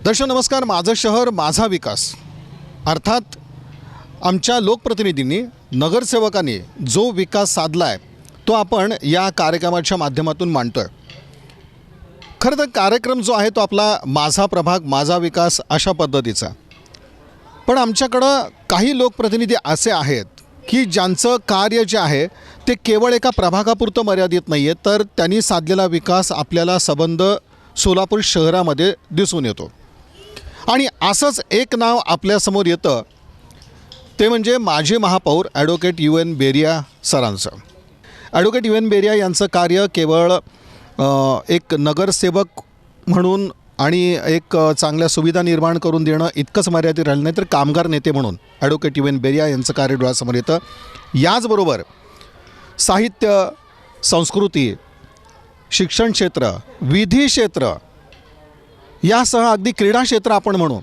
दर्शक नमस्कार. माझं शहर माझा विकास अर्थात आमच्या लोकप्रतिनिधींनी नगरसेवकांनी जो विकास साधला आहे तो आपण या कार्यक्रमाच्या माध्यमातून मांडतो आहे. खरं तर कार्यक्रम जो आहे तो आपला माझा प्रभाग माझा विकास अशा पद्धतीचा. पण आमच्याकडं काही लोकप्रतिनिधी असे आहेत की ज्यांचं कार्य जे आहे ते केवळ एका प्रभागापुरतं मर्यादित नाही आहे, तर त्यांनी साधलेला विकास आपल्याला संबंध सोलापूर शहरामध्ये दिसून येतो. आणि असंच एक नाव आपल्यासमोर येतं ते म्हणजे माजी महापौर ॲडव्होकेट UN बेरिया सरांचं. ॲडव्होकेट UN बेरिया यांचं कार्य केवळ एक नगरसेवक म्हणून आणि एक चांगल्या सुविधा निर्माण करून देणं इतकंच मर्यादित राहिलं नाही, तर कामगार नेते म्हणून ॲडव्होकेट UN बेरिया यांचं कार्य डोळ्यासमोर येतं. याचबरोबर साहित्य, संस्कृती, शिक्षण क्षेत्र, विधी क्षेत्र यासह अगदी क्रीडा क्षेत्र आपण म्हणू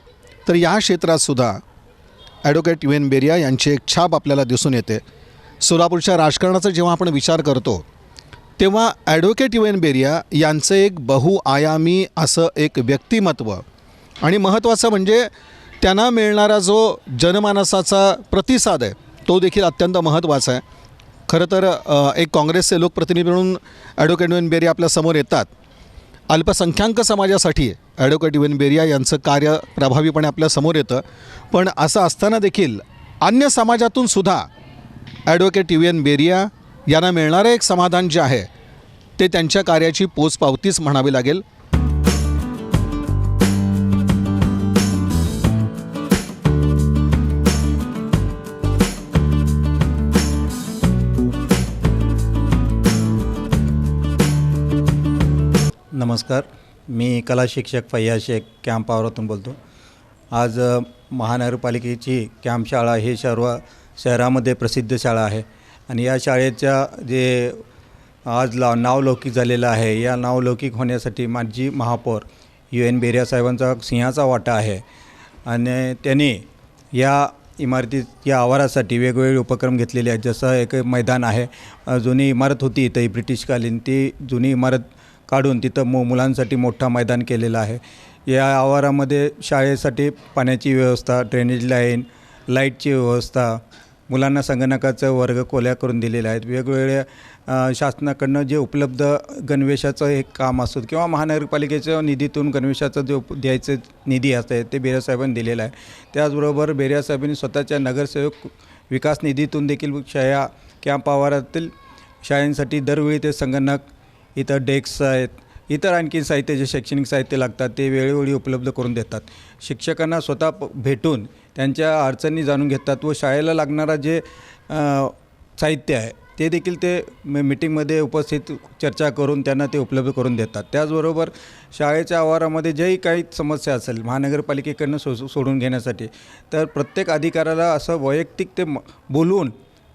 तर या क्षेत्रातसुद्धा ॲडव्होकेट UN बेरिया यांची एक छाप आपल्याला दिसून येते. सोलापूरच्या राजकारणाचा जेव्हा आपण विचार करतो तेव्हा ॲडव्होकेट UN बेरिया यांचं एक बहुआयामी असं एक व्यक्तिमत्व आणि महत्त्वाचं म्हणजे त्यांना मिळणारा जो जनमानसाचा प्रतिसाद आहे तो देखील अत्यंत महत्त्वाचा आहे. खरं तर एक काँग्रेसचे लोकप्रतिनिधी म्हणून ॲडव्होकेट UN बेरिया आपल्यासमोर येतात. अल्पसंख्याक समाजासाठी ॲडव्होकेट UN बेरिया यांचं कार्य प्रभावीपणे आपल्यासमोर येतं. पण असं असताना देखील अन्य समाजातून सुद्धा ॲडव्होकेट UN बेरिया यांना मिळणारं एक समाधान जे आहे ते त्यांच्या कार्याची पोचपावतीच म्हणावी लागेल. नमस्कार, मी कला शिक्षक फैयाज शेख कॅम्प आवारातून बोलतो. आज महानगरपालिकेची कॅम्प शाळा ही शहरामध्ये प्रसिद्ध शाळा आहे आणि या शाळेच्या जे आज नावलौकिक झालेलं आहे या नावलौकिक होण्यासाठी माजी महापौर UN बेरिया साहेबांचा सिंहाचा वाटा आहे. आणि त्यांनी या इमारतीत या आवारासाठी वेगवेगळे उपक्रम घेतलेले आहेत. जसं एक मैदान आहे, जुनी इमारत होती इथं ब्रिटिशकालीन, ती जुनी इमारत काढून तिथं मुलांसाठी मोठा मैदान केलेलं आहे. या आवारामध्ये शाळेसाठी पाण्याची व्यवस्था, ड्रेनेज लाईन, लाईटची व्यवस्था, मुलांना संगणकाचं वर्ग खोल्या करून दिलेले आहेत. वेगवेगळ्या शासनाकडनं जे उपलब्ध गणवेशाचं एक काम असतं किंवा महानगरपालिकेच्या निधीतून गणवेशाचं जे द्यायचं निधी असतं ते बेरिया साहेबांनी दिलेलं आहे. त्याचबरोबर बेरिया साहेबांनी स्वतःच्या नगरसेवक विकास निधीतून देखील शाळा कॅम्प आवारातील शाळांसाठी दरवेळी ते संगणक, इतर डेस्क आहेत, इतर आणखी साहित्य जे शैक्षणिक साहित्य लागतात ते वेळोवेळी उपलब्ध करून देतात. शिक्षकांना स्वतः भेटून त्यांच्या अडचणी जाणून घेतात व शाळेला लागणारा जे साहित्य आहे ते देखील ते मीटिंगमध्ये उपस्थित चर्चा करून त्यांना ते उपलब्ध करून देतात. त्याचबरोबर शाळेच्या आवारामध्ये जेही काही समस्या असेल महानगरपालिकेकडनं सोडून घेण्यासाठी तर प्रत्येक अधिकाऱ्याला असं वैयक्तिक ते बोलवून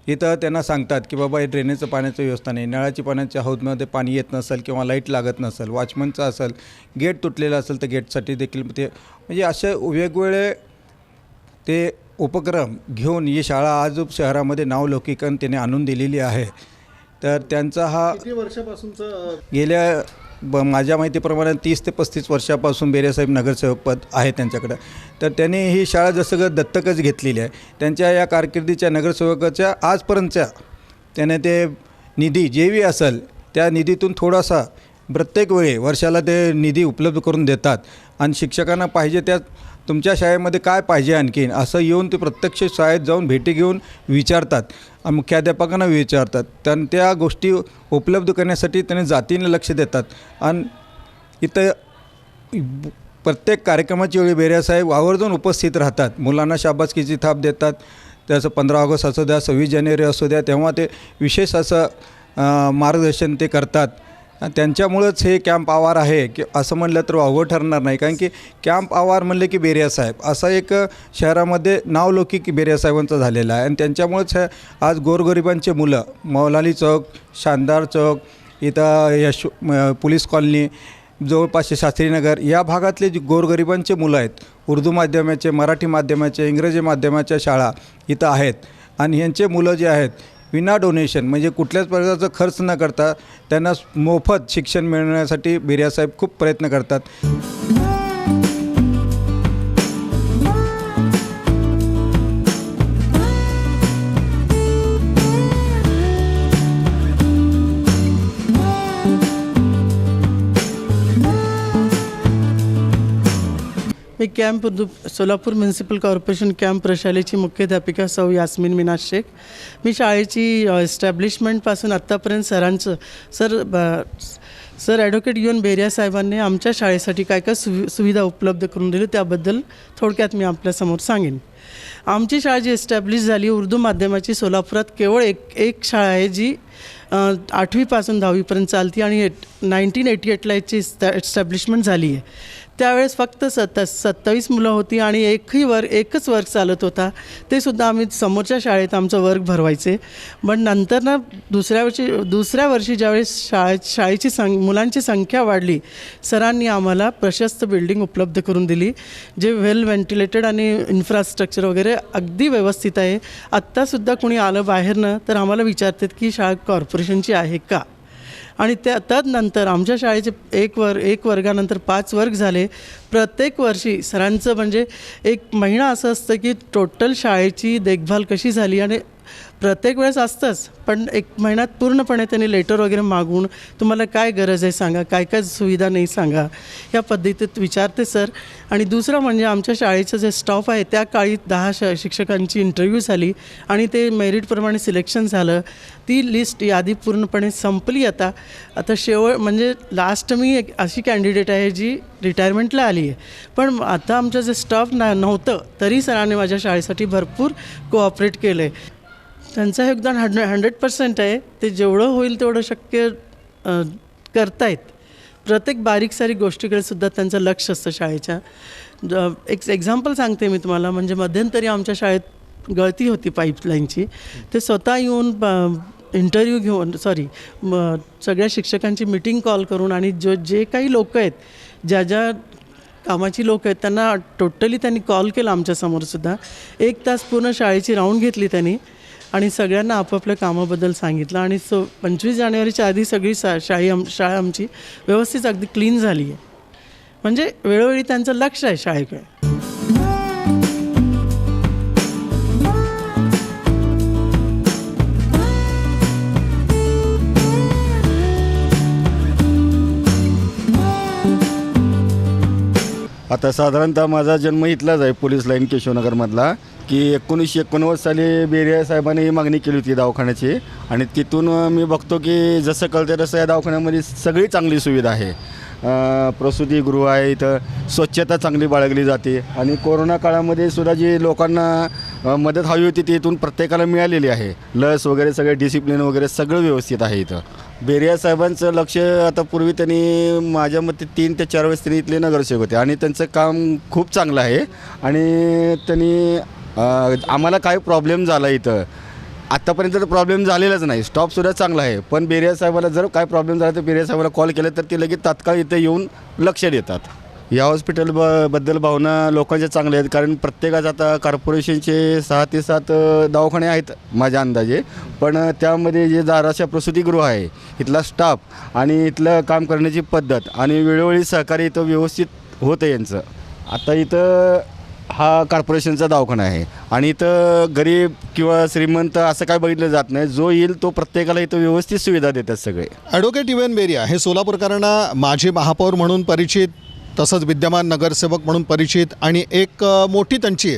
इथं त्यांना सांगतात की बाबा हे ड्रेनेजचं पाण्याची व्यवस्था नाही, नळाची पाण्याच्या हौदमध्ये पाणी येत नसेल किंवा लाईट लागत नसेल, वॉचमनचं असेल, गेट तुटलेलं असेल तर गेटसाठी देखील ते म्हणजे असे वेगवेगळे ते उपक्रम घेऊन ही शाळा आज शहरामध्ये नावलौकिकन त्याने आणून दिलेली आहे. तर त्यांचा हा किती वर्षापासूनचं गेल्या माझ्या माहितीप्रमाणे 30 ते 35 वर्षापासून बेरियासाहेब नगरसेवक पद आहे त्यांच्याकडं. तर त्यांनी ही शाळा जसं दत्तकच घेतलेली आहे. त्यांच्या या कारकिर्दीच्या नगरसेवकाच्या आजपर्यंतच्या त्याने ते निधी जेही असेल त्या निधीतून थोडासा प्रत्येक वेळी वर्षाला ते निधी उपलब्ध करून देतात आणि शिक्षकांना पाहिजे त्या तुमच्या शाळेमध्ये काय पाहिजे आणखीन असं येऊन ते प्रत्यक्ष शाळेत जाऊन भेटी घेऊन विचारतात, मुख्याध्यापकांना विचारतात. त्या गोष्टी उपलब्ध करण्यासाठी त्याने जातीनं लक्ष देतात आणि इथं प्रत्येक कार्यक्रमाच्या वेळी बेरिया साहेब आवर्जून उपस्थित राहतात. मुलांना शाबासकीची थाप देतात. त्याचं 15 ऑगस्ट असू द्या, 26 जानेवारी असू द्या, तेव्हा ते विशेष असं मार्गदर्शन ते करतात. त्यांच्यामुळंच हे कॅम्प आवार आहे की असं म्हणलं तर अवघड ठरणार नाही. कारण की कॅम्प आवार म्हणले की बेरिया साहेब असा एक शहरामध्ये नावलौकिक बेरिया साहेबांचा झालेला आहे. आणि त्यांच्यामुळेच आज गोरगरिबांचे मुलं मौलाली चौक, शानदार चौक, इथं पोलीस कॉलनी, जवळपासचे शास्त्रीनगर या भागातले जे गोरगरिबांचे मुलं आहेत, उर्दू माध्यमाचे, मराठी माध्यमाचे, इंग्रजी माध्यमाच्या शाळा इथं आहेत. आणि ह्यांचे मुलं जे आहेत विना डोनेशन म्हणजे कुठल्याच प्रकारचा खर्च न करता त्यांना मोफत शिक्षण मिळण्यासाठी बेरिया साहेब खूप प्रयत्न करतात. मी सोलापूर म्युन्सिपल कॉर्पोरेशन कॅम्प प्रशालेची मुख्याध्यापिका सौ यास्मिन मिनाज शेख. मी शाळेची एस्टॅब्लिशमेंटपासून आत्तापर्यंत सर ॲडव्होकेट UN बेरिया साहेबांनी आमच्या शाळेसाठी काय काय सुविधा उपलब्ध करून दिली त्याबद्दल थोडक्यात मी आपल्यासमोर सांगेन. आमची शाळा जी एस्टॅब्लिश झाली उर्दू माध्यमाची सोलापुरात केवळ एक शाळा आहे जी 8वीपासून 10वीपर्यंत चालती आणि 1988ला याची एस्टॅब्लिशमेंट झाली आहे. त्यावेळेस फक्त 27 मुलं होती आणि एकच वर्ग चालत होता. ते सुद्धा आम्ही समोरच्या शाळेत आमचं वर्ग भरवायचे. पण नंतर ना दुसऱ्या वर्षी ज्यावेळेस शाळेची मुलांची संख्या वाढली, सरांनी आम्हाला प्रशस्त बिल्डिंग उपलब्ध करून दिली, जे वेल व्हेंटिलेटेड आणि इन्फ्रास्ट्रक्चर वगैरे अगदी व्यवस्थित आहे. आत्तासुद्धा कोणी आलं बाहेरनं तर आम्हाला विचारतात की शाळा कॉर्पोरेशनची आहे का. आणि तदनंतर आमच्या शाळेचे एक वर्गानंतर 5 वर्ग झाले. प्रत्येक वर्षी सरांचं म्हणजे एक महिना असं असतं की टोटल शाळेची देखभाल कशी झाली आणि प्रत्येक वेळेस असतंच, पण एक महिन्यात पूर्णपणे त्यांनी लेटर वगैरे मागून तुम्हाला काय गरज आहे सांगा, काय काय सुविधा नाही सांगा, या पद्धतीत विचारते सर. आणि दुसरं म्हणजे आमच्या शाळेचं जे स्टाफ आहे त्या काळी 10 शिक्षकांची इंटरव्ह्यू झाली आणि ते मेरिटप्रमाणे सिलेक्शन झालं. ती लिस्ट यादी पूर्णपणे संपली. आता म्हणजे लास्ट मी एक अशी कॅन्डिडेट आहे जी रिटायरमेंटला आली आहे. पण आता आमचं जे स्टाफ नव्हतं तरी सरांनी माझ्या शाळेसाठी भरपूर कोऑपरेट केलं आहे. त्यांचं योगदान 100% आहे. ते जेवढं होईल तेवढं शक्य करतायत. प्रत्येक बारीक सारीक गोष्टीकडे सुद्धा त्यांचं लक्ष असतं शाळेच्या. एक एक्झाम्पल सांगते मी तुम्हाला. म्हणजे मध्यंतरी आमच्या शाळेत गळती होती पाईपलाईनची. ते स्वतः येऊन इंटरव्ह्यू घेऊन सगळ्या शिक्षकांची मीटिंग कॉल करून आणि जे काही लोक आहेत, ज्या कामाची लोक आहेत त्यांना टोटली त्यांनी कॉल केला आमच्यासमोरसुद्धा. 1 तास पूर्ण शाळेची राऊंड घेतली त्यांनी आणि सगळ्यांना आपापल्या कामाबद्दल सांगितलं. आणि 25 जानेवारीच्या आधी सगळी शाळा आमची व्यवस्थित अगदी क्लीन झाली आहे. म्हणजे वेळोवेळी त्यांचं लक्ष आहे शाळेकडे. आता साधारणतः माझा जन्म इथलाच आहे, पोलीस लाईन केशवनगरमधला. की 1989 साली बेरिया साहेबांनी ही मागणी केली होती दवाखान्याची आणि तिथून मी बघतो की जसं कळतं तसं या दवाखान्यामध्ये सगळी चांगली सुविधा आहे. प्रसूतीगृह आहे, इथं स्वच्छता चांगली बाळगली जाते आणि कोरोना काळामध्ये सुद्धा जी लोकांना मदत हवी होती ती इथून प्रत्येकाला मिळालेली आहे. लस वगैरे सगळे डिसिप्लिन वगैरे सगळं व्यवस्थित आहे इथं. बेरिया साहेबांचं लक्ष आता पूर्वी त्यांनी माझ्या मते 3 ते 4 वेळेस त्यांनी इथले नगरसेवक होते आणि त्यांचं काम खूप चांगलं आहे. आणि त्यांनी आम्हाला काय प्रॉब्लेम झाला इथं आत्तापर्यंत तर प्रॉब्लेम झालेलाच नाही. स्टॉपसुद्धा चांगला आहे. पण बेरिया साहेबाला जर काय प्रॉब्लेम झाला तर बेरिया साहेबाला कॉल केला तर ते लगेच तात्काळ इथं येऊन लक्ष देतात. या हॉस्पिटलबद्दल भावना लोकांच्या चांगल्या आहेत. कारण प्रत्येकाचं आता कॉर्पोरेशनचे 6 ते 7 दवाखाने आहेत माझ्या अंदाजे. पण त्यामध्ये जे दाराशा प्रसूतीगृह आहे, इथला स्टाफ आणि इथलं काम करण्याची पद्धत आणि वेळोवेळी सहकार्य इथं व्यवस्थित होतं यांचं. आता इथं हा कॉर्पोरेशनचा दवाखाना आहे आणि इथं गरीब किंवा श्रीमंत असं काय बघितलं जात नाही. जो येईल तो प्रत्येकाला इथं व्यवस्थित सुविधा देतात सगळे. ॲडव्होकेट UN बेरिया हे सोलापूरकरांना माजी महापौर म्हणून परिचित, तसंच विद्यमान नगरसेवक म्हणून परिचित आणि एक मोठी त्यांची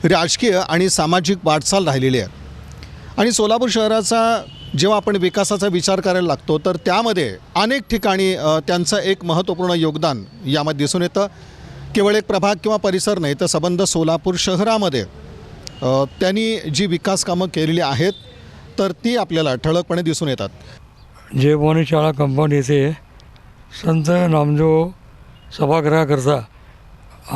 राजकीय आणि सामाजिक वाटचाल राहिलेली आहे. आणि सोलापूर शहराचा जेव्हा आपण विकासाचा विचार करायला लागतो तर त्यामध्ये अनेक ठिकाणी त्यांचं एक महत्त्वपूर्ण योगदान यामध्ये दिसून येतं. केवळ एक प्रभाग किंवा परिसर नाही तर संबंध सोलापूर शहरामध्ये त्यांनी जी विकास कामं केलेली आहेत तर ती आपल्याला ठळकपणे दिसून येतात. जय भवानी शाळा कंपाऊंड येथे संत नामदेव सभागृहाकरता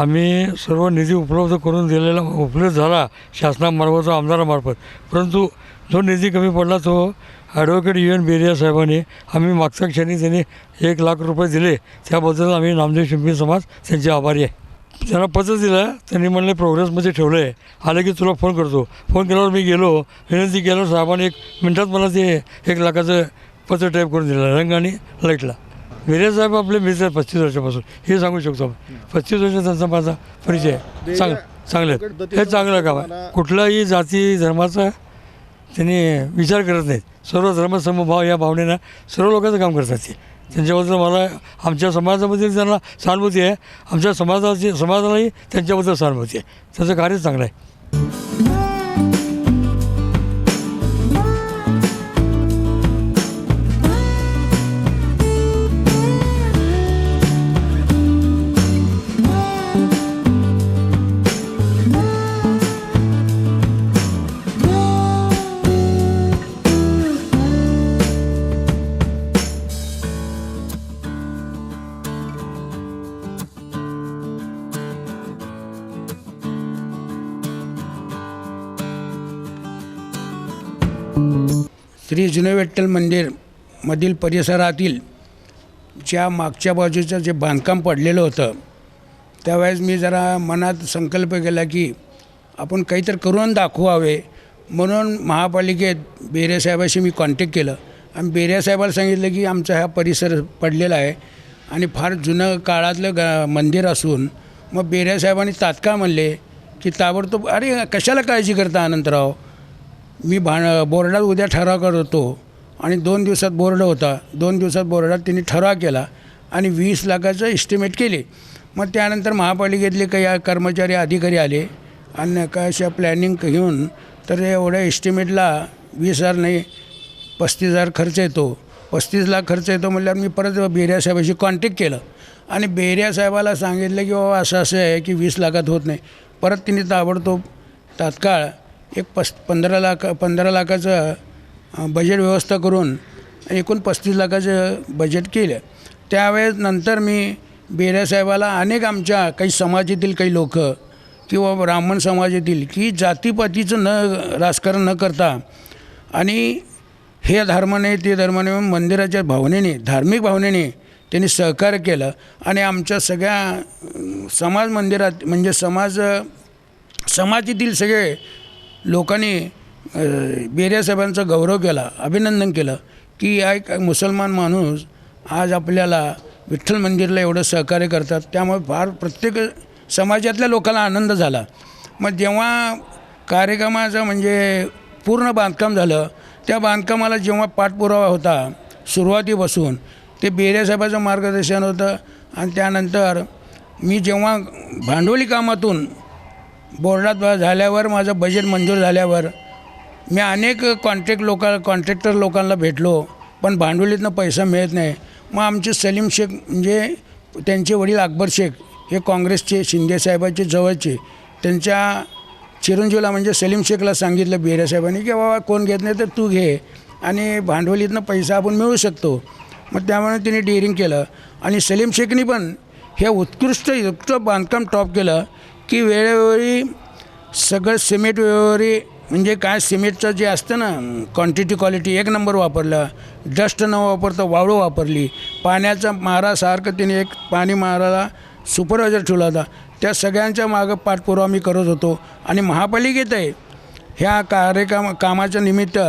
आम्ही सर्व निधी उपलब्ध करून दिलेला उपलब्ध झाला शासनामार्फत व आमदारामार्फत. परंतु जो निधी कमी पडला तो ॲडव्होकेट UN बेरिया साहेबांनी आम्ही मागच्या क्षणी त्यांनी 1 लाख रुपये दिले. त्याबद्दल आम्ही नामदेव शिंपी समाज त्यांचे आभारी आहे. त्यांना पत्र दिलं, त्यांनी म्हणले प्रोग्रेसमध्ये ठेवलं आहे, आलं की तुला फोन करतो. फोन केल्यावर मी गेलो, विनंती केल्यावर साहेबांनी 1 मिनटात मला ते 1 लाखाचं पत्र टाईप करून दिलं रंग आणि लाईटला. बेरिया साहेब आपले मित्र 35 वर्षापासून हे सांगू शकतो आपण. 35 वर्ष त्यांचा माझा परिचय आहे. चांगले हे चांगलं काम आहे. कुठलाही जाती धर्माचा त्यांनी विचार करत नाहीत. सर्व धर्मसमभाव या भावनेनं सर्व लोकांचं काम करतात. ते त्यांच्याबद्दल मला आमच्या समाजामध्ये त्यांना सहानुभूती आहे, आमच्या समाजालाही त्यांच्याबद्दल सहानुभूती आहे. त्यांचं कार्य चांगलं आहे. श्री जुने विठ्ठल मंदिरमधील परिसरातील ज्या मागच्या बाजूचं जे बांधकाम पडलेलं होतं, त्यावेळेस मी जरा मनात संकल्प केला की आपण काहीतरी करून दाखवावे. म्हणून महापालिकेत बेरेसाहेबाशी मी कॉन्टॅक्ट केलं आणि बेरेसाहेबाला सांगितलं की आमचा हा परिसर पडलेला आहे आणि फार जुनं काळातलं मंदिर असून मग बेरेसाहेबांनी तात्काळ म्हणले की ताबडतोब, अरे कशाला काळजी करता अनंतराव, मी बोर्डात उद्या ठराव करत होतो आणि 2 दिवसात बोर्ड होता. 2 दिवसात बोर्डात त्यांनी ठराव केला आणि 20 लाखाचं एस्टिमेट केले. मग त्यानंतर महापालिकेतले काही कर्मचारी अधिकारी आले आणि अशा प्लॅनिंग घेऊन तर एवढ्या एस्टिमेटला 20,000 नाही 35,000 खर्च येतो, 35 लाख खर्च येतो म्हटल्यावर मी परत बेरियासाहेबाशी कॉन्टॅक्ट केलं आणि बेरियासाहेबाला सांगितलं की बाबा असं आहे की 20 लाखात होत नाही. परत तिने ताबडतोब तात्काळ एक 15 लाखाचं बजेट व्यवस्था करून एकूण 35 लाखाचं बजेट केलं. त्यावेळेस नंतर मी बेरियासाहेबाला अनेक आमच्या काही समाजातील काही लोक किंवा ब्राह्मण समाजातील की जातीपातीचं राजकारण न करता आणि हे धर्म नाही ते धर्म नाही म्हणून मंदिराच्या भावनेने, धार्मिक भावनेने त्यांनी सहकार्य केलं आणि आमच्या सगळ्या समाज मंदिरात म्हणजे समाजातील सगळे लोकांनी बेरियासाहेबांचा गौरव केला, अभिनंदन केलं की एक मुसलमान माणूस आज आपल्याला विठ्ठल मंदिरला एवढं सहकार्य करतात. त्यामुळे फार प्रत्येक समाजातल्या लोकांना आनंद झाला. मग जेव्हा कार्यक्रमाचं म्हणजे पूर्ण बांधकाम झालं, त्या बांधकामाला जेव्हा पाठपुरावा होता सुरुवातीपासून ते बेरियासाहेबाचं मार्गदर्शन होतं आणि त्यानंतर मी जेव्हा भांडवली कामातून बोर्डात झाल्यावर माझं बजेट मंजूर झाल्यावर मी अनेक कॉन्ट्रॅक्टर लोकांना भेटलो, पण भांडवलीतनं पैसा मिळत नाही. मग आमचे सलीम शेख म्हणजे त्यांचे वडील अकबर शेख हे काँग्रेसचे शिंदेसाहेबाचे जवळचे, त्यांच्या चिरंजीवला म्हणजे सलीम शेखला सांगितलं बेरियासाहेबांनी की बाबा कोण घेत नाही तर तू घे आणि भांडवलीतनं पैसा आपण मिळू शकतो. मग त्यामुळे तिने डेअरिंग केलं आणि सलीम शेखनी पण हे उत्कृष्ट बांधकाम टॉप केलं की वेळोवेळी सगळं सिमेंट वेळोवेळी म्हणजे काय सिमेंटचं जे असतं ना क्वांटिटी 1 नंबर वापरलं, डस्ट न वापरता वाळू वापरली, पाण्याचा मारासारखं तिने एक पाणी मारायला सुपरवायझर ठेवला होता. त्या सगळ्यांच्या मागं पाठपुरावा मी करत होतो आणि महापालिकेत आहे ह्या कामाच्या निमित्त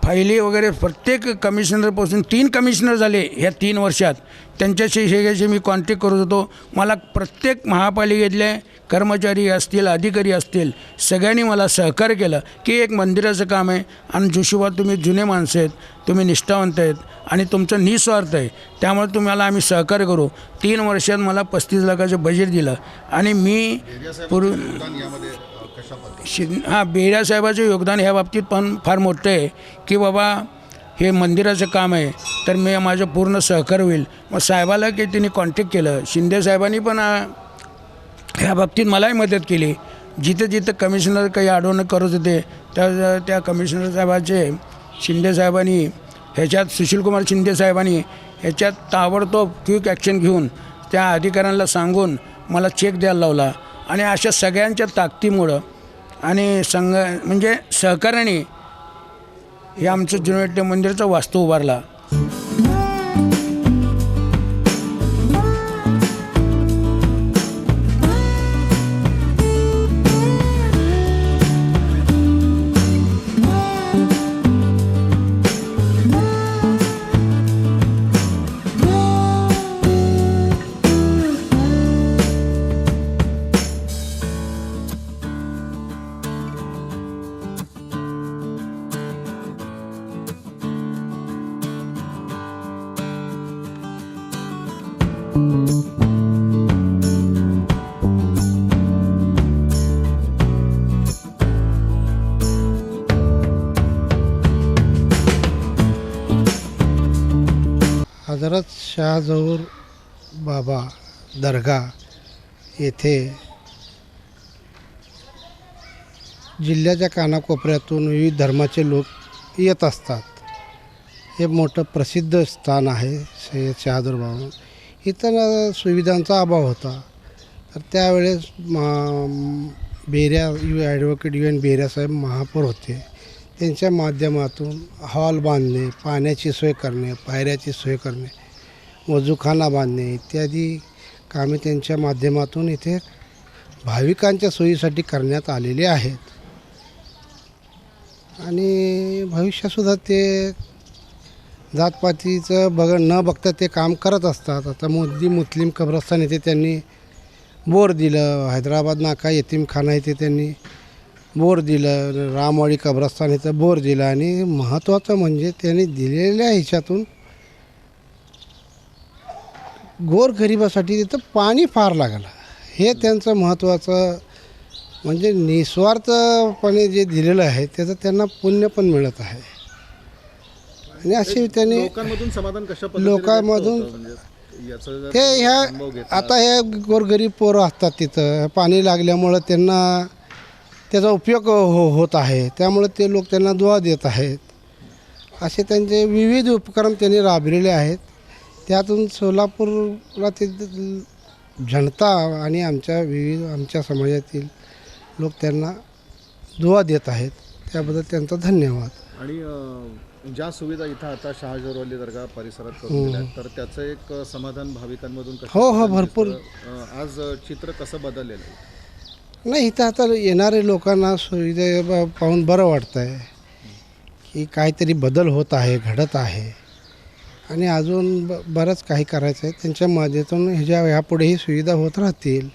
फायली वगैरे प्रत्येक कमिशनरपासून 3 कमिशनर झाले ह्या 3 वर्षात, त्यांच्याशी मी कॉन्टॅक्ट करत होतो. मला प्रत्येक महापालिकेतले कर्मचारी असतील, अधिकारी असतील, सगळ्यांनी मला सहकार्य केलं की एक मंदिराचं काम आहे आणि जोशिबा तुम्ही जुने माणसं आहेत, तुम्ही निष्ठावंत आहेत आणि तुमचं निस्वार्थ आहे, त्यामुळे तुम्हाला आम्ही सहकार्य करू. 3 वर्षात मला 35 लाखाचं बजेट दिलं आणि मी बेरियासाहेबाचं योगदान ह्या बाबतीत पण फार मोठं आहे की बाबा हे मंदिराचं काम आहे तर मी माझं पूर्ण सहकार्य होईल. मग साहेबाला की त्यांनी कॉन्टॅक्ट केलं, शिंदेसाहेबांनी पण ह्या बाबतीत मलाही मदत केली. जिथं कमिशनर काही अडवणं करत होते त्या कमिशनर साहेबाचे शिंदेसाहेबांनी ह्याच्यात सुशीलकुमार शिंदेसाहेबांनी ह्याच्यात ताबडतोब क्विक ॲक्शन घेऊन त्या अधिकाऱ्यांना सांगून मला चेक द्यायला लावला आणि अशा सगळ्यांच्या ताकदीमुळं आणि म्हणजे सहकार्याने हे आमचं जुने विठ्ठल मंदिराचा वास्तू उभारला. शहाजहूर बाबा दर्गा येथे जिल्ह्याच्या कानाकोपऱ्यातून विविध धर्माचे लोक येत असतात. हे मोठं प्रसिद्ध स्थान आहे सय्यद शहाजहूर बाबा. इथं सुविधांचा अभाव होता, तर त्यावेळेस बेऱ्या ॲडव्होकेट UN बेऱ्यासाहेब महापौर होते. त्यांच्या माध्यमातून हॉल बांधणे, पाण्याची सोय करणे, पायऱ्याची सोय करणे, वजूखाना बांधणे इत्यादी कामे त्यांच्या माध्यमातून इथे भाविकांच्या सोयीसाठी करण्यात आलेली आहेत. आणि भविष्यातसुद्धा ते जातपातीचं न बघता ते काम करत असतात. आता मोदी मुस्लिम कब्रस्तान येथे त्यांनी बोर दिलं, हैदराबाद नाका यतीमखाना येथे त्यांनी बोर दिलं, रामवाडी कब्रस्तान इथं बोर दिलं. आणि महत्त्वाचं म्हणजे त्यांनी दिलेल्या ह्याच्यातून गोरगरिबासाठी तिथं पाणी फार लागलं. हे त्यांचं महत्त्वाचं म्हणजे निस्वार्थपणे जे दिलेलं आहे त्याचं त्यांना पुण्य पण मिळत आहे. आणि असे त्यांनी लोकांमधून समाधान कशा पद्धतीने लोकांमधून व्यक्त होतं? म्हणजे याचं जर ते ह्या अनुभव घेतला. आता हे गोरगरीब पोरं असतात तिथं, पाणी लागल्यामुळं त्यांना त्याचा उपयोग होत आहे. त्यामुळे ते लोक त्यांना दुआ देत आहेत. असे त्यांचे विविध उपक्रम त्यांनी राबविलेले आहेत. त्यातून सोलापूरला ते जनता आणि आमच्या समाजातील लोक त्यांना दुआ देत आहेत. त्याबद्दल त्यांचा धन्यवाद. आणि ज्या सुविधा इथं आता शहाजहूर अली दर्गा परिसरात करून दिल्या आहेत, तर त्याचं एक समाधान भाविकांमधून कसं हो, दिसतं? भरपूर. आज चित्र कसं बदललेलं आहे? नाही, इथं आता येणारे लोकांना सुविधा पाहून बरं वाटतं आहे की काहीतरी बदल होत आहे, घडत आहे. आणि अजून बरंच काही करायचं आहे. त्यांच्या माध्यमातून ह्यापुढेही सुविधा होत राहतील.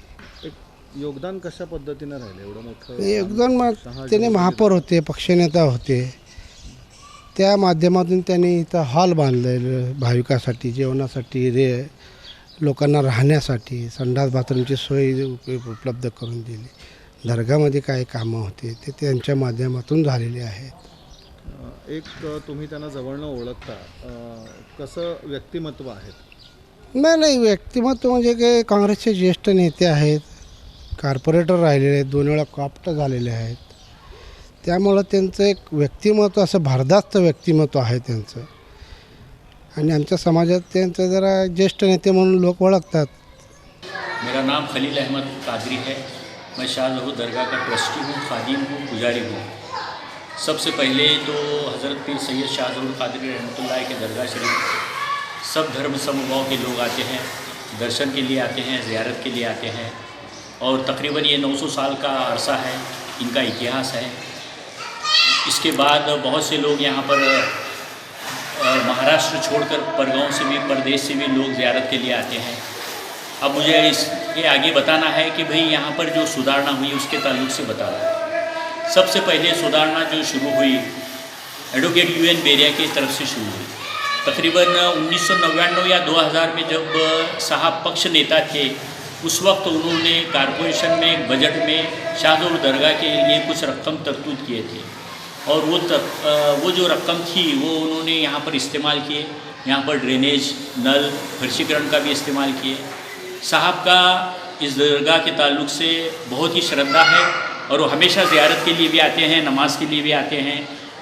एक योगदान कशा पद्धतीनं राहिलं एवढं मोठं? एकदम त्याने महापौर होते, पक्षनेता होते. त्या माध्यमातून त्यांनी इथं हॉल बांधलेलं भाविकासाठी, जेवणासाठी, लोकांना राहण्यासाठी, संडास बाथरूमची सोय उपलब्ध करून दिली. दर्गामध्ये काय कामं होते ते त्यांच्या माध्यमातून झालेले आहेत. एक तुम्ही त्यांना जवळनं ओळखता, कसं व्यक्तिमत्व आहेत? नाही, व्यक्तिमत्व म्हणजे काय, काँग्रेसचे ज्येष्ठ नेते आहेत, कॉर्पोरेटर राहिलेले आहेत, 2 वेळा कॉप्ट झालेले आहेत. त्यामुळं त्यांचं एक व्यक्तिमत्व असं भारदास्त व्यक्तिमत्व आहे त्यांचं. आणि आमच्या समाजात त्यांचं जरा ज्येष्ठ नेते म्हणून लोक ओळखतात. मेरा नाम खलील अहमद कादरी है. मैं शाहजहूर दरगाह का ट्रस्टी हूँ, खादिम हूँ, पुजारी हूँ. सबसे पहले तो हज़रत पीर सैयद शाहजहूर कादरी रहमतुल्लाह के दरगाह शरीफ सब धर्म समूहों के लोग आते हैं, दर्शन के लिए आते हैं, ज़ियारत के लिए आते हैं. और तकरीबन ये 900 साल का अरसा है, इनका इतिहास है. इसके बाद बहुत से लोग यहाँ पर महाराष्ट्र छोड़कर परगांव से भी, प्रदेश से भी लोग ज़ियारत के लिए आते हैं. अब मुझे इसके आगे बताना है कि भाई यहाँ पर जो सुधारणा हुई उसके ताल्लुक से बता रहा हूँ. सबसे पहले सुधारणा जो शुरू हुई एडवोकेट UN बेरिया की तरफ से शुरू हुई. तकरीबन 1999 या 2000 में जब साहब पक्ष नेता थे, उस वक्त उन्होंने कारपोरेशन में बजट में शाहजहूर दरगाह के लिए कुछ रकम तरतूद किए थे. और वो जो रकम थी वो उन्होंने यहाँ पर इस्तेमाल किए. यहाँ पर ड्रेनेज, नल, फर्शीकरण का भी इस्तेमाल किए. साहब का इस दरगाह के ताल्लुक़ से बहुत ही श्रद्धा है और वो हमेशा ज़ियारत के लिए भी आते हैं, नमाज के लिए भी आते हैं.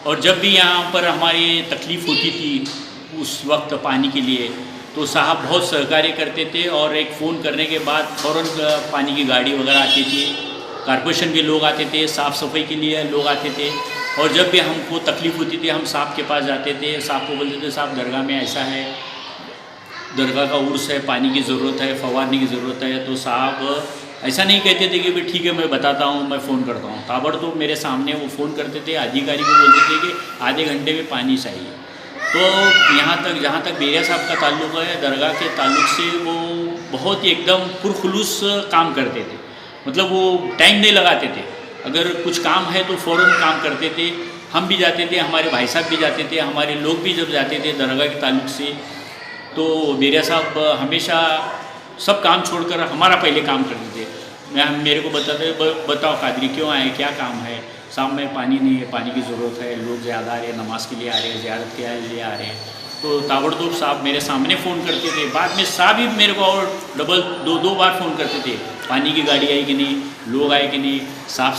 और जब भी यहाँ पर हमारी तकलीफ़ होती थी उस वक्त पानी के लिए, तो साहब बहुत सहकार्य करते थे. और एक फ़ोन करने के बाद फ़ौरन पानी की गाड़ी वगैरह आती थी, कारपोरेशन के लोग आते थे, साफ़ सफाई के लिए लोग आते थे. और जब भी हमको तकलीफ़ होती थी हम साहब के पास जाते थे. साहब को बोलते थे साहब दरगाह में ऐसा है, दरगाह का उर्स है, पानी की ज़रूरत है, फवारने की ज़रूरत है. तो साहब ऐसा नहीं कहते थे कि भाई ठीक है मैं बताता हूँ, मैं फ़ोन करता हूँ. ताबड़तोड़ मेरे सामने वो फ़ोन करते थे. अधिकारी को बोलते थे कि आधे घंटे में पानी चाहिए. तो यहाँ तक जहाँ तक बेरिया साहब का ताल्लुक़ है, दरगाह के ताल्लुक़ से वो बहुत ही एकदम पुरखुलूस काम करते थे. मतलब वो टाइम नहीं लगाते थे. अगर कुछ काम है तो फ़ौरन काम करते थे. हम भी जाते थे, हमारे भाई साहब भी जाते थे, हमारे लोग भी जब जाते थे दरगाह के ताल्लुक़ से, तो बेरिया साहब हमेशा सब काम छोड़कर हमारा पहले काम करते थे. मेरे को बताते बताओ कादरी क्यों आए, क्या काम है. साहब में पानी नहीं है, पानी की ज़रूरत है, लोग ज़्यादा आ रहे हैं, नमाज के लिए आ रहे हैं, ज़ियारत के लिए आ रहे हैं. तो ताबड़तोड़ साहब मेरे सामने फ़ोन करते थे, बाद में साहब ही मेरे को और डबल दो बार फ़ोन करते थे, पानी की गाड़ी आई कि नहीं, लोग आए कि नहीं, साफ़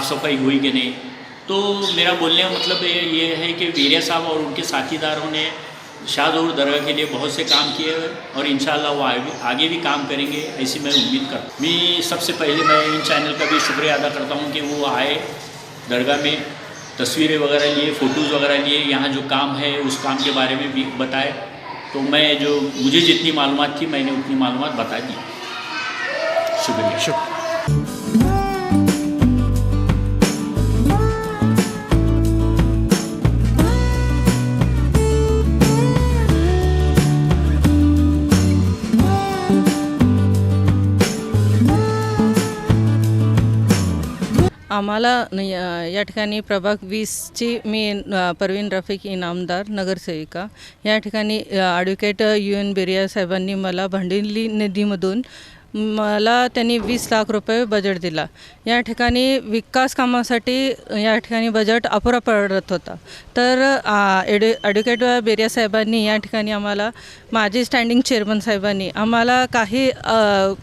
सफाई हुई कि नहीं। तो मेरा बोलने का मतलब ये है कि बेरिया साहब और उनके साथीदारों ने शाहजहूर दरगाह के लिए बहुत से काम किए और इंशाल्लाह वो आगे भी काम करेंगे, ऐसी मैं उम्मीद करता हूँ। मैं सबसे पहले मैं इन चैनल का भी शुक्रिया अदा करता हूँ कि वो आए दरगाह में, तस्वीरें वगैरह लिए, फ़ोटोज़ वगैरह लिए, यहाँ जो काम है उस काम के बारे में भी बताए। तो मैं जो मुझे जितनी मालूमात थी मैंने उतनी मालूमात बता दी। शुक्रिया। आम्हाला या ठिकाणी प्रभाग 20ची मी परवीन रफिक इनामदार नगरसेविका या ठिकाणी ॲडव्होकेट UN बेरिया साहेबांनी मला भांडवली निधीमधून मला त्यांनी 20 लाख रुपये बजेट दिला। या ठिकाणी विकास कामासाठी या ठिकाणी बजेट अपुरा पडत होता, तर ॲडव्होकेट बेरिया साहेबांनी या ठिकाणी आम्हाला, माजी स्टँडिंग चेअरमन साहेबांनी आम्हाला काही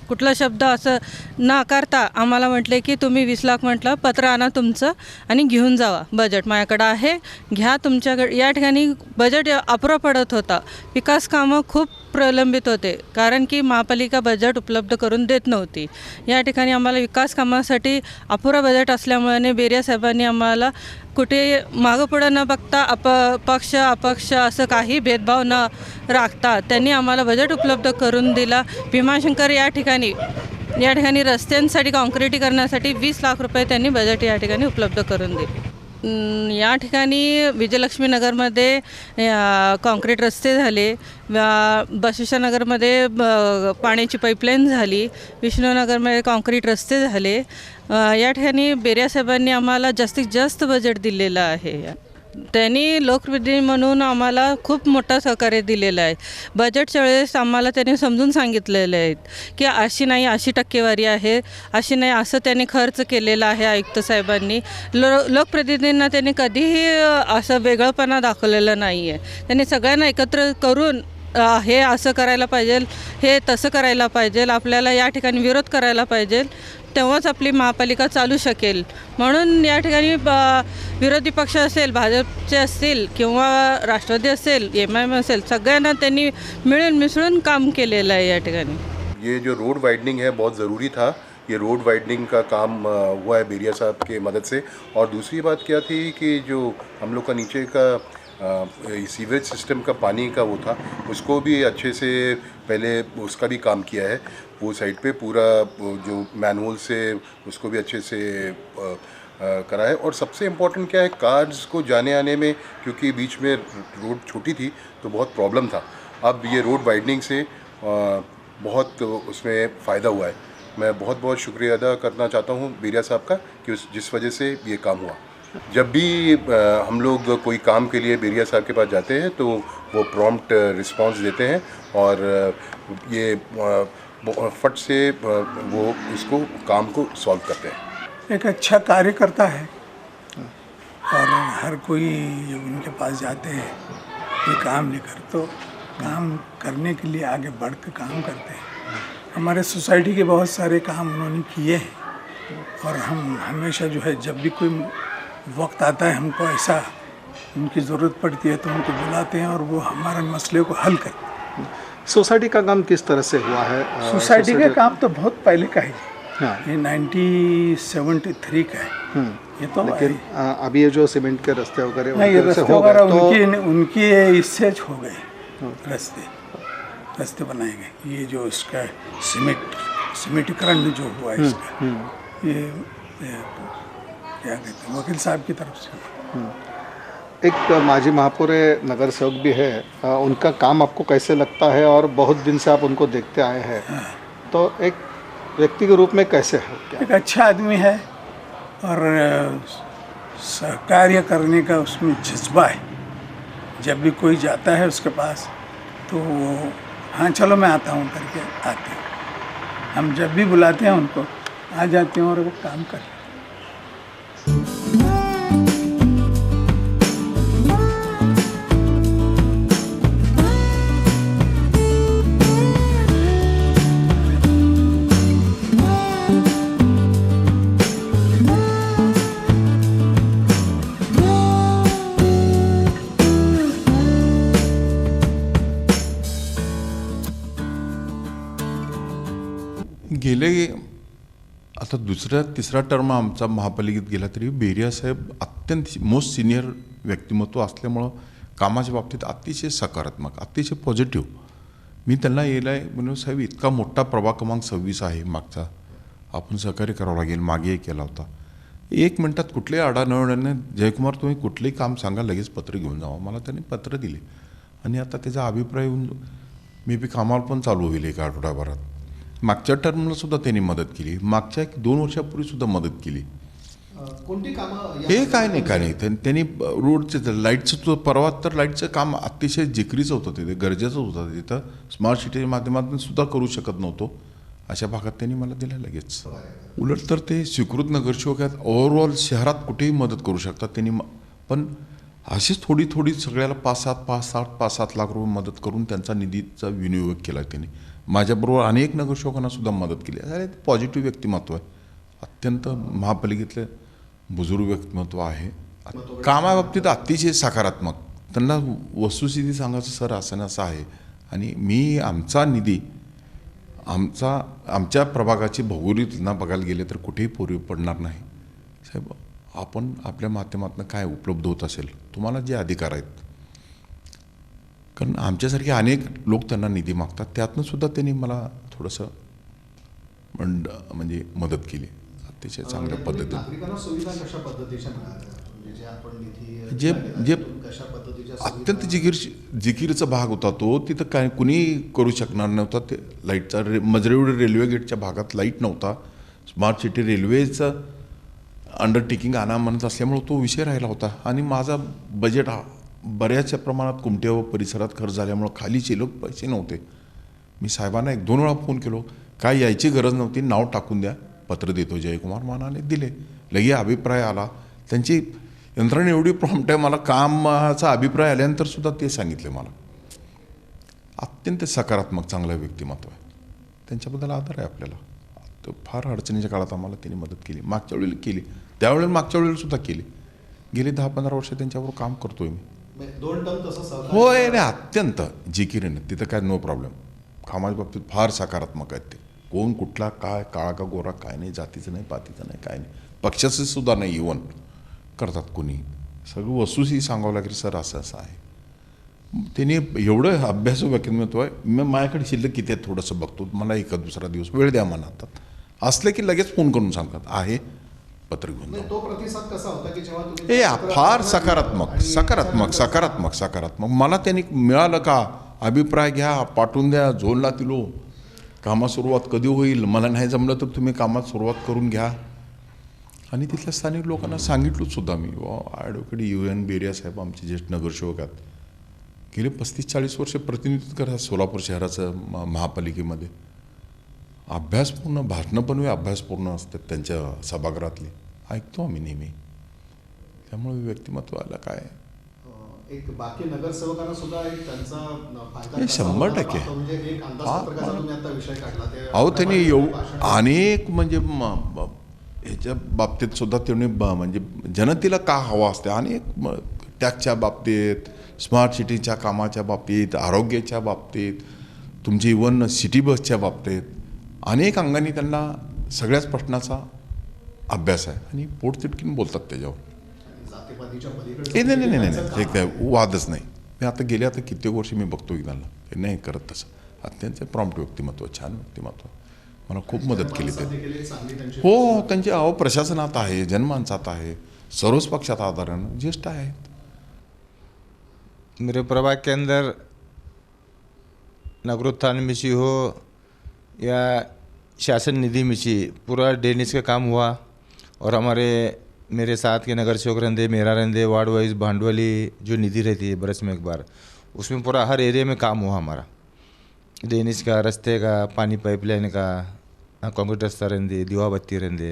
कुठला शब्द असं नाकारता आम्हाला म्हटले की तुम्ही 20 लाख म्हटलं, पत्र आणा तुमचं आणि घेऊन जावा, बजेट माझ्याकडं आहे, घ्या तुमच्याकडे। या ठिकाणी बजेट अपुरा पडत होता, विकास कामं खूप प्रलंबित होते, कारण की महापालिका बजेट उपलब्ध करून देत नव्हती। या ठिकाणी आम्हाला विकास कामासाठी अपुरा बजेट असल्यामुळे बेरिया साहेबांनी आम्हाला कुठे मागं पुढं न बघता पक्ष अपक्ष असं काही भेदभाव न राखता त्यांनी आम्हाला बजेट उपलब्ध करून दिला। भीमाशंकर या ठिकाणी रस्त्यांसाठी काँक्रिटीकरणासाठी 20 लाख रुपये त्यांनी बजेट या ठिकाणी उपलब्ध करून दिले। या ठिकाणी विजयलक्ष्मी नगरमध्ये काँक्रीट रस्ते झाले, बसवेश्वरनगरमध्ये पाण्याची पाईपलाईन झाली, विष्णुनगरमध्ये काँक्रीट रस्ते झाले। या ठिकाणी बेरिया साहेबांनी आम्हाला जास्तीत जास्त बजेट दिलेलं आहे। त्यांनी लोकप्रतिनिधी म्हणून आम्हाला खूप मोठा सहकार्य दिलेलं आहे। बजेटच्या वेळेस आम्हाला त्यांनी समजून सांगितलेलं आहे की अशी नाही, अशी टक्केवारी आहे, अशी नाही, असं त्यांनी खर्च केलेला आहे आयुक्त साहेबांनी। लोकप्रतिनिधींना त्यांनी कधीही असं वेगळंपणा दाखवलेलं नाही आहे। त्यांनी सगळ्यांना एकत्र करून हे असं करायला पाहिजे, हे तसं करायला पाहिजे, आपल्याला या ठिकाणी विरोध करायला पाहिजे, तेव्हाच आपली महापालिका चालू शकेल। म्हणून या ठिकाणी विरोधी पक्ष असेल, भाजपचे असतील किंवा राष्ट्रवादी असेल, MIM असेल, सगळ्यांना त्यांनी मिळून मिसळून काम केलेलं आहे। या ठिकाणी ये जो रोड वाइडनिंग है बहुत ज़रूरी था, ये रोड वाइडनिंग का काम हुआ है बेरिया साहब के मदद से। और दूसरी बात क्या थी कि जो हम लोग का नीचे का सीवेज सिस्टम का पानी का वो था, उसको भी अच्छे से पहले उसका भी काम किया है, वो साइड पे पूरा जो मैनहोल से उसको भी अच्छे से करा है। और सबसे इम्पोर्टेंट क्या है, कार्स को जाने आने में, क्योंकि बीच में रोड छोटी थी तो बहुत प्रॉब्लम था, अब ये रोड वाइडनिंग से बहुत उसमें फ़ायदा हुआ है। मैं बहुत बहुत शुक्रिया अदा करना चाहता हूँ बेरिया साहब का कि जिस वजह से ये काम हुआ। जब भी हम लोग कोई काम के लिए बेरिया साहब के पास जाते हैं तो वो प्रॉम्प्ट रिस्पांस देते हैं और ये फट से वो उसको काम को सॉल्व करते हैं। एक अच्छा कार्य करता है और हर कोई उनके पास जाते हैं कोई काम लेकर, तो काम करने के लिए आगे बढ़ कर काम करते हैं। हमारे सोसाइटी के बहुत सारे काम उन्होंने किए हैं और हम हमेशा जो है, जब भी कोई वक्त आता है हमको ऐसा उनकी ज़रूरत पड़ती है तो उनको बुलाते हैं और वो हमारे मसले को हल करते हैं। सोसाइटी का काम किस तरह से हुआ है? सोसाइटी का काम तो बहुत पहले का ही, ये 1973 का है। ये तो लेकिन अभी ये जो सीमेंट के रास्ते वगैरह नहीं, ये रास्ते वगैरह उनकी इससे हो गए, रास्ते बनाए गए। ये जो इसका सीमेंटीकरण जो हुआ है इसका, ये क्या कहते हैं, वकील साहब की तरफ से। एक माजी महापौर नगर सेवक भी है, उनका काम आपको कैसे लगता है? और बहुत दिन से आप उनको देखते आए हैं, तो एक व्यक्ति के रूप में कैसे है? एक अच्छा आदमी है और सहकार्य करने का उसमें जज्बा है। जब भी कोई जाता है उसके पास तो वो हाँ चलो मैं आता हूँ करके आते हैं। हम जब भी बुलाते हैं उनको आ जाते हैं और वो काम करते हैं। गेले आता दुसरा तिसरा टर्म आमचा महापालिकेत गेला तरी बेरिया साहेब अत्यंत मोस्ट सिनियर व्यक्तिमत्व असल्यामुळं कामाच्या बाबतीत अतिशय सकारात्मक, अतिशय पॉझिटिव्ह. मी त्यांना येला आहे म्हणून साहेब इतका मोठा प्रभाग क्रमांक 26 आहे मागचा, आपण सहकार्य करावं लागेल, मागे केला होता. 1 मिनटात कुठल्याही अडानवड्याने जयकुमार तुम्ही कुठलंही काम सांगा लगेच पत्र घेऊन जावं. मला त्यांनी पत्र दिले आणि आता त्याचा अभिप्राय येऊन मे बी कामाला पण चालू होईल 1 आठवड्याभरात. मागच्या टर्मला सुद्धा त्यांनी मदत केली, मागच्या 2 वर्षापूर्वी सुद्धा मदत केली. कोणती कामं हे काय नाही त्यांनी रोडचं लाईटचं परवा तर लाईटचं काम अतिशय जिकरीचं होतं, तिथे गरजेचं होतं. तिथं स्मार्ट सिटीच्या माध्यमातून सुद्धा करू शकत नव्हतो, अशा भागात त्यांनी मला दिलं लगेच. उलट तर ते स्वीकृत नगरसेवक आहेत, ओव्हरऑल शहरात कुठेही मदत करू शकतात त्यांनी. पण अशीच थोडी थोडी सगळ्याला 5-7 लाख रुपये मदत करून त्यांचा निधीचा विनियोग केला त्यांनी. माझ्याबरोबर अनेक नगरसेवकांना सुद्धा मदत केली. अरे पॉझिटिव्ह व्यक्तिमत्व आहे, अत्यंत महापालिकेतले बुजुर्ग व्यक्तिमत्व आहे. कामाबाबतीत अतिशय सकारात्मक. त्यांना वस्तुस्थिती सांगायचं सर असं आहे. आणि मी आमचा निधी आमच्या प्रभागाची भौगोलिक तुलना बघायला गेले तर कुठेही पूर्वी पडणार नाही. साहेब आपण आपल्या माध्यमातून काय उपलब्ध होत असेल, तुम्हाला जे अधिकार आहेत, कारण आमच्यासारखे अनेक लोक त्यांना निधी मागतात, त्यातनं सुद्धा त्यांनी मला थोडंसं म्हणजे मदत केली अतिशय चांगल्या पद्धतीने. नागरिकांना सुविधा कशा पद्धतीच्या मिळाल्या, म्हणजे जे आपण निधी जे कशा पद्धतीच्या अत्यंत जिकीरचा भाग होता तो, तिथं काय कुणी करू शकणार नव्हता. ते लाईटचा मजरेवडी रेल्वे गेटच्या भागात लाईट नव्हता. स्मार्ट सिटी रेल्वेचं अंडरटेकिंग आणा म्हणत असल्यामुळे तो विषय राहिला होता. आणि माझा बजेट बऱ्याचशा प्रमाणात कुमट्या व परिसरात खर्च झाल्यामुळं खाली शिल्लक पैसे नव्हते. मी साहेबांना 1-2 वेळा फोन केलो, काय यायची गरज नव्हती, नाव टाकून द्या, पत्र देतो. जयकुमार मानाने दिले, लगे अभिप्राय आला. त्यांची यंत्रणा एवढी प्रॉम्प्ट आहे, मला कामाचा अभिप्राय आल्यानंतर सुद्धा ते सांगितले मला. अत्यंत सकारात्मक चांगलं व्यक्तिमत्व आहे, त्यांच्याबद्दल आदर आहे आपल्याला. तो फार अडचणीच्या काळात आम्हाला त्यांनी मदत केली, मागच्या वेळेला केली, त्यावेळेला मागच्या वेळेला सुद्धा केली. गेली 10-15 वर्ष त्यांच्याबरोबर काम करतोय मी. 2 टन तसं होय रे, अत्यंत जिकिरीने, तिथं काय नो प्रॉब्लेम. कामाच्या बाबतीत फार सकारात्मक आहेत ते. कोण कुठला काय काळा का गोरा काय नाही, जातीचं नाही, पातीचं नाही, काय नाही, पक्षाचं सुद्धा नाही, इवन करतात कोणी. सगळं वस्तूशी सांगावं लागेल सर असं आहे. त्यांनी एवढं अभ्यासू व्यक्तिमत्व आहे. मी माझ्याकडे शिल्लक किती आहे थोडंसं बघतो, मला 1-2 दिवस वेळ द्या म्हणतात. असलं की लगेच फोन करून सांगतात आहे, पत्र घेऊन तो प्रतिसाद कसा होता की जेव्हा तुम्ही हे फार सकारात्मक. मला त्यांनी मिळालं का अभिप्राय घ्या, पाठवून द्या, झोनला दिलो, कामात सुरुवात कधी होईल, मला नाही जमलं तर तुम्ही कामात सुरुवात करून घ्या. आणि तिथल्या स्थानिक लोकांना सांगितलंच सुद्धा मी. ॲडव्होकेट UN बेरिया साहेब आमचे ज्येष्ठ नगरसेवक आहेत, गेले 35-40 वर्ष प्रतिनिधित्व करतात सोलापूर शहराचं महापालिकेमध्ये. अभ्यासपूर्ण भाषणं पण अभ्यासपूर्ण असतात त्यांच्या सभागृहातली, ऐकतो आम्ही नेहमी. त्यामुळे व्यक्तिमत्वाला काय एक बाकी नगरसेवकांना सुद्धा एक त्यांचा फायदा 100% म्हणजे एक अंदाजपत्रकाचा तुम्ही आता विषय काढला ते. अहो त्यांनी अनेक म्हणजे ह्याच्या बाबतीत सुद्धा त्यांनी म्हणजे जनतेला का हवा असते, अनेक टॅक्सच्या बाबतीत, स्मार्ट सिटीच्या कामाच्या बाबतीत, आरोग्याच्या बाबतीत, तुमची इवन सिटी बसच्या बाबतीत अनेक अंगाने त्यांना सगळ्याच प्रश्नाचा अभ्यास आहे आणि पोटतिटकीने बोलतात त्याच्यावर. नाही हे काय वादच नाही. मी आता गेले कित्येक वर्ष मी बघतो की त्यांना नाही करत तसं. अत्यंत प्रॉम्प्ट व्यक्तिमत्व, छान व्यक्तिमत्व, मला खूप मदत केली त्यांनी. हो, त्यांचे प्रशासनात आहे, जनमानसात आहे, सर्वच पक्षात आधारानं ज्येष्ठ आहेत. मेरे प्रभाग के अंदर नगरोत्थान मिशी हो या शासन निधि मिशी, पूरा ड्रेनेज का काम हुआ. और मेरे साथ के नगर सेवक रहते, मेरा रहते, वार्ड वाइज भांडवली जो निधि रहती है बरस में एक बार, उसमें पूरा हर एरिया में काम हुआ हमारा. ड्रेनेज का, रास्ते का, पानी पाइपलाइन का, कंक्रीट रास्ता रहते, दीवा बत्ती रहते,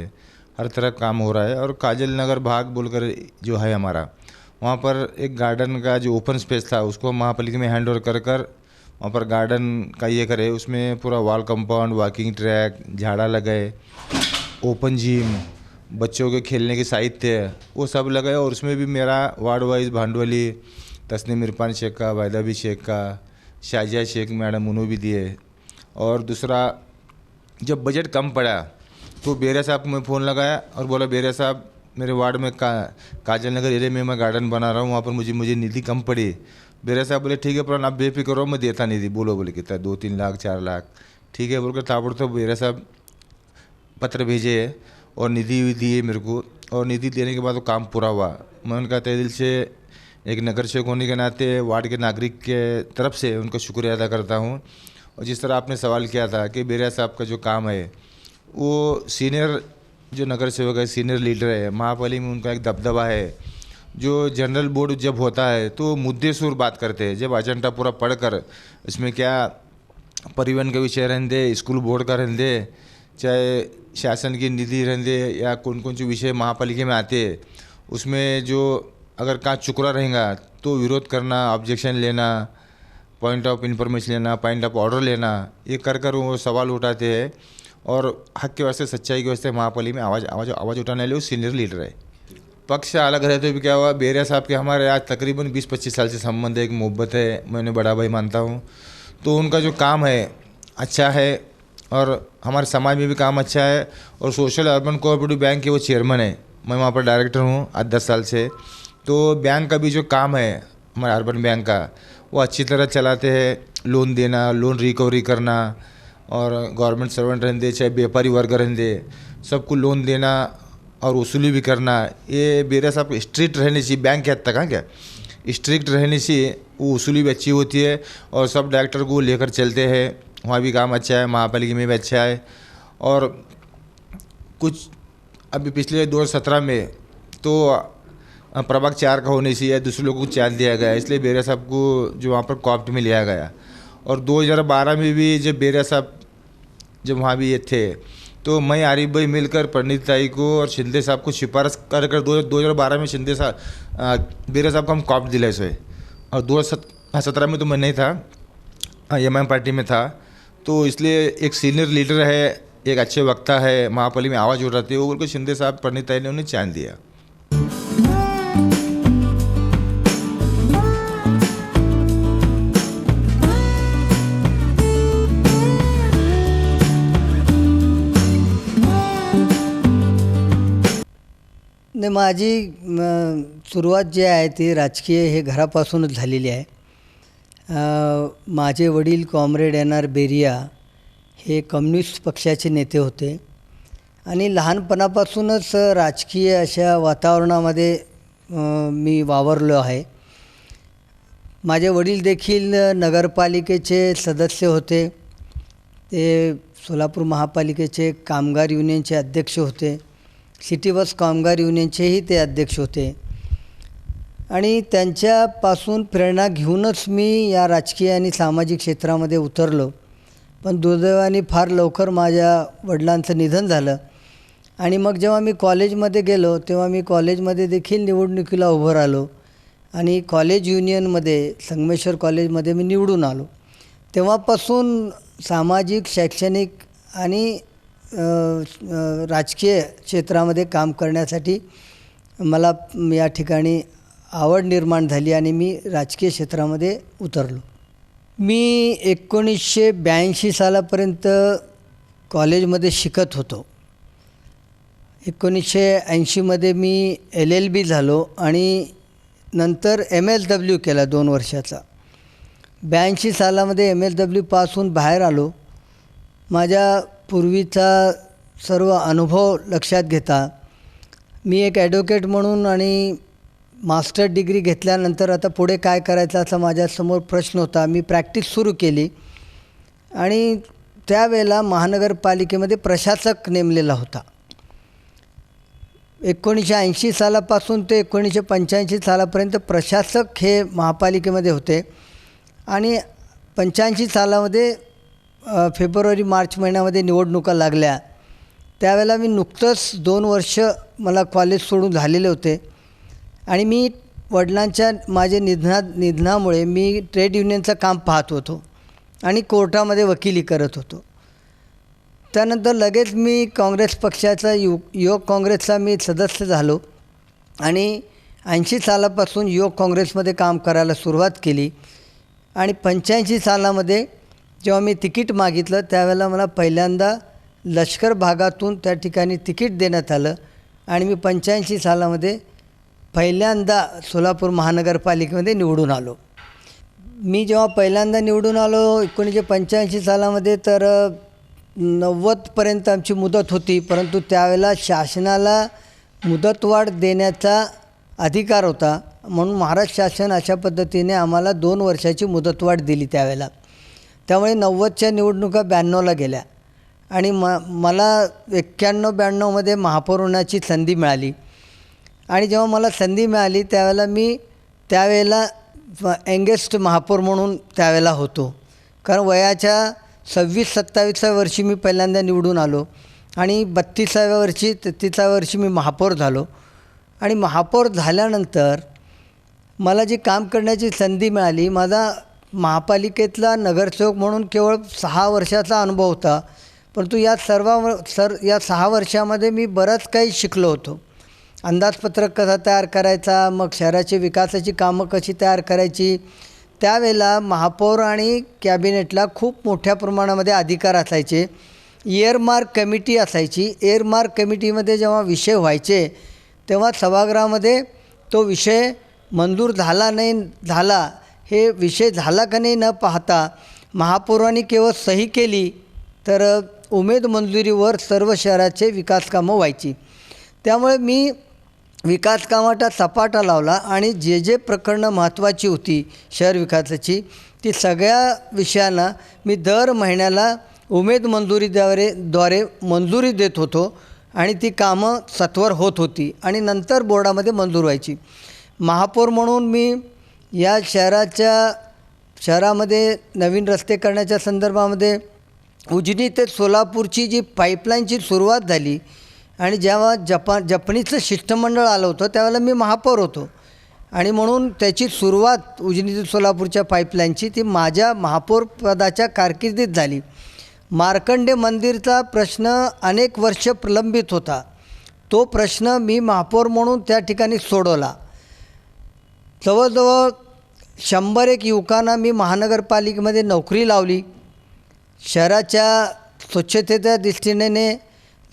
हर तरह काम हो रहा है. और काजल नगर भाग बोलकर जो है हमारा, वहाँ पर एक गार्डन का जो ओपन स्पेस था उसको महापालिका में हैंड ओवर कर वहाँ पर गार्डन का ये करे, उसमें पूरा वॉल कंपाउंड, वॉकिंग ट्रैक, झाड़ा लगाए, ओपन जिम, बच्चों के खेलने के साहित्य वो सब लगाए. और उसमें भी मेरा वार्ड वाइज भांडवली, तस्नीम इरफान शेख का, वायदाबी शेख का, शाजिया शेख मैडम उन्होंने भी दिए. और दूसरा जब बजट कम पड़ा तो बेरिया साहब को मैं फ़ोन लगाया और बोला बेरिया साहब मेरे वार्ड में काजल नगर एरिया में मैं गार्डन बना रहा हूँ, वहाँ पर मुझे निधि कम पड़ी। बेरिया साहब बोले ठीक है पर आप बेफिक्र रहो, मैं देता निधि। बोले कितना 2-3 लाख 4 लाख, ठीक है बोलकर ताबड़तोड़ बेरिया साहब पत्र भेजे और निधि दिए मेरे को, और निधि देने के बाद वो काम पूरा हुआ। मैं उनका तहे दिल से एक नगर सेवक होने के नाते वार्ड के नागरिक के तरफ से उनका शुक्रिया अदा करता हूँ। और जिस तरह आपने सवाल किया था कि बेरिया साहब का जो काम है, वो सीनियर जो नगर सेवक है, सीनियर लीडर है, महापालिका में उनका एक दबदबा है। जो जनरल बोर्ड जब होता है तो मुद्दे सुर बात करते हैं। जब एजेंडा पूरा पढ़कर इसमें क्या परिवहन का विषय रहने दे, स्कूल बोर्ड का रहने दे, चाहे शासन की निधि रहने दे, या कौन कौन से विषय महापालिका में आते हैं, उसमें जो अगर कहाँ चुकरा रहेगा तो विरोध करना, ऑब्जेक्शन लेना, पॉइंट ऑफ इन्फॉर्मेशन लेना, पॉइंट ऑफ ऑर्डर लेना, ये कर वो सवाल उठाते हैं। और हक के वास्ते, सच्चाई के वास्ते महापालिका में आवाज़ उठाने वाले वो सीनियर लीडर है। पक्ष अलग रहते हुए भी क्या हुआ, बेरिया साहब के हमारे आज तकरीबन 20-25 साल से संबंध है, एक मोहब्बत है, मैं उन्हें बड़ा भाई मानता हूँ। तो उनका जो काम है अच्छा है और हमारे समाज में भी काम अच्छा है। और सोशल अर्बन कोऑपरेटिव बैंक के वो चेयरमैन है, मैं वहाँ पर डायरेक्टर हूँ आज 10 साल से। तो बैंक का भी जो काम है हमारे अर्बन बैंक का, वो अच्छी तरह चलाते हैं। लोन देना, लोन रिकवरी करना, और गवर्नमेंट सर्वेंट रहने दे चाहे व्यापारी वर्ग रहने दे, सबको लोन देना और वसूली भी करना। ये बेरिया साहब स्ट्रिक्ट रहने चाहिए, बैंक के हद तक, हाँ क्या स्ट्रिक्ट रहने से वो वसूली भी अच्छी होती है और सब डायरेक्टर को लेकर चलते हैं। वहाँ भी काम अच्छा है, महापालिका में भी अच्छा है। और कुछ अभी पिछले 2017 में तो प्रभाग 4 का होने से दूसरे लोगों को चांस दिया गया, इसलिए बेरिया साहब को जो वहाँ पर कॉप्ट में लिया गया। और 2012 में भी जब बेरिया साहब जब वहाँ भी ये थे, तो मैं आरिफ भाई मिलकर पंडित ताई को और शिंदे साहब को सिफारिश कर 2012 में शिंदे साहब बेरिया साहब को हम कॉप्ट दिलाए से। और 2017 में तो मैं नहीं था, एमआईएम पार्टी में था। तो इसलिए एक सीनियर लीडर है, एक अच्छे वक्ता है, महापालिका में आवाज़ उठाते हैं, वो बोलकर शिंदे साहब पंडित ताई ने उन्हें चांस दिया। नाही, माझी सुरुवात जी आहे ती राजकीय हे घरापासूनच झालेली आहे. माझे वडील कॉम्रेड NR बेरिया हे कम्युनिस्ट पक्षाचे नेते होते आणि लहानपणापासूनच राजकीय अशा वातावरणामध्ये मी वावरलो आहे. माझे वडील देखील नगरपालिकेचे सदस्य होते, ते सोलापूर महापालिकेचे कामगार युनियनचे अध्यक्ष होते, सिटी बस कामगार युनियनचेही ते अध्यक्ष होते. आणि त्यांच्यापासून प्रेरणा घेऊनच मी या राजकीय आणि सामाजिक क्षेत्रामध्ये उतरलो. पण दुर्दैवाने फार लवकर माझ्या वडिलांचं निधन झालं आणि मग जेव्हा मी कॉलेजमध्ये गेलो तेव्हा मी कॉलेजमध्ये देखील निवडणुकीला उभं राहिलो आणि कॉलेज युनियनमध्ये संगमेश्वर कॉलेजमध्ये मी निवडून आलो. तेव्हापासून सामाजिक, शैक्षणिक आणि राजकीय क्षेत्रामध्ये काम करण्यासाठी मला या ठिकाणी आवड निर्माण झाली आणि मी राजकीय क्षेत्रामध्ये उतरलो. मी 1982 सालापर्यंत कॉलेजमध्ये शिकत होतो. 1980मध्ये मी LLB झालो आणि नंतर MSW केला 2 वर्षाचा. 82 सालामध्ये MSW पासून बाहेर आलो. माझ्या पूर्वीचा सर्व अनुभव लक्षात घेता मी एक ॲडव्होकेट म्हणून आणि मास्टर डिग्री घेतल्यानंतर आता पुढे काय करायचं असा माझ्यासमोर प्रश्न होता. मी प्रॅक्टिस सुरू केली आणि त्यावेळेला महानगरपालिकेमध्ये प्रशासक नेमलेला होता. 1980 सालापासून ते 1985 सालापर्यंत प्रशासक हे महापालिकेमध्ये होते आणि 85 सालामध्ये फेब्रुवारी-मार्च महिन्यामध्ये निवडणुका लागल्या. त्यावेळेला मी नुकतंच 2 वर्ष मला कॉलेज सोडून झालेले होते आणि मी वडिलांच्या माझ्या निधनामुळे मी ट्रेड युनियनचं काम पाहत होतो आणि कोर्टामध्ये वकिली करत होतो. त्यानंतर लगेच मी काँग्रेस पक्षाचा युवक काँग्रेसचा मी सदस्य झालो आणि 80 सालापासून युवक काँग्रेसमध्ये काम करायला सुरुवात केली. आणि 85 सालामध्ये जेव्हा मी तिकीट मागितलं त्यावेळेला मला पहिल्यांदा लष्कर भागातून त्या ठिकाणी तिकीट देण्यात आलं आणि मी 85 सालामध्ये पहिल्यांदा सोलापूर महानगरपालिकेमध्ये निवडून आलो. मी जेव्हा पहिल्यांदा निवडून आलो 1985 सालामध्ये, तर 90पर्यंत आमची मुदत होती, परंतु त्यावेळेला शासनाला मुदतवाढ देण्याचा अधिकार होता, म्हणून महाराष्ट्र शासन अशा पद्धतीने आम्हाला 2 वर्षाची मुदतवाढ दिली त्यावेळेला. त्यामुळे 90च्या निवडणुका 92ला गेल्या आणि मला 91-92मध्ये महापौर होण्याची संधी मिळाली. आणि जेव्हा मला संधी मिळाली त्यावेळेला मी यंगेस्ट महापौर म्हणून त्यावेळेला होतो, कारण वयाच्या 26-27व्या वर्षी मी पहिल्यांदा निवडून आलो आणि 32व्या वर्षी 33व्या वर्षी मी महापौर झालो. आणि महापौर झाल्यानंतर मला जी काम करण्याची संधी मिळाली, माझा महापालिकेतला नगरसेवक म्हणून केवळ 6 वर्षाचा अनुभव होता, परंतु या 6 वर्षामध्ये मी बरंच काही शिकलो होतो. अंदाजपत्रक कसा तयार करायचा, मग शहराची विकासाची कामं कशी तयार करायची. त्यावेळेला महापौर आणि कॅबिनेटला खूप मोठ्या प्रमाणामध्ये अधिकार असायचे. इयरमार्क कमिटी असायची. इयरमार्क कमिटीमध्ये जेव्हा विषय व्हायचे तेव्हा सभागृहामध्ये तो विषय मंजूर झाला नाही झाला, हे विषय झाला का नाही न पाहता महापौरांनी केवळ सही केली तर उमेद मंजुरीवर सर्व शहराचे विकास कामं व्हायची. त्यामुळे मी विकास कामाचा सपाटा लावला आणि जे प्रकरणं महत्त्वाची होती शहर विकासाची, ती सगळ्या विषयांना मी दर महिन्याला उमेद मंजुरीद्वारे मंजुरी देत होतो आणि ती कामं सत्वर होत होती आणि नंतर बोर्डामध्ये मंजूर व्हायची. महापौर म्हणून मी या शहरामध्ये नवीन रस्ते करण्याच्या संदर्भामध्ये उजनी ते सोलापूरची जी पाईपलाईनची सुरुवात झाली आणि जेव्हा जपानीचं शिष्टमंडळ आलं होतं त्यावेळेला मी महापौर होतो आणि म्हणून त्याची सुरुवात उजनी ते सोलापूरच्या पाईपलाईनची ती माझ्या महापौर पदाच्या कारकिर्दीत झाली. मार्कंडे मंदिरचा प्रश्न अनेक वर्ष प्रलंबित होता. तो प्रश्न मी महापौर म्हणून त्या ठिकाणी सोडवला. जवळजवळ 101 युवकांना मी महानगरपालिकेमध्ये नोकरी लावली. शहराच्या स्वच्छतेच्या दृष्टीने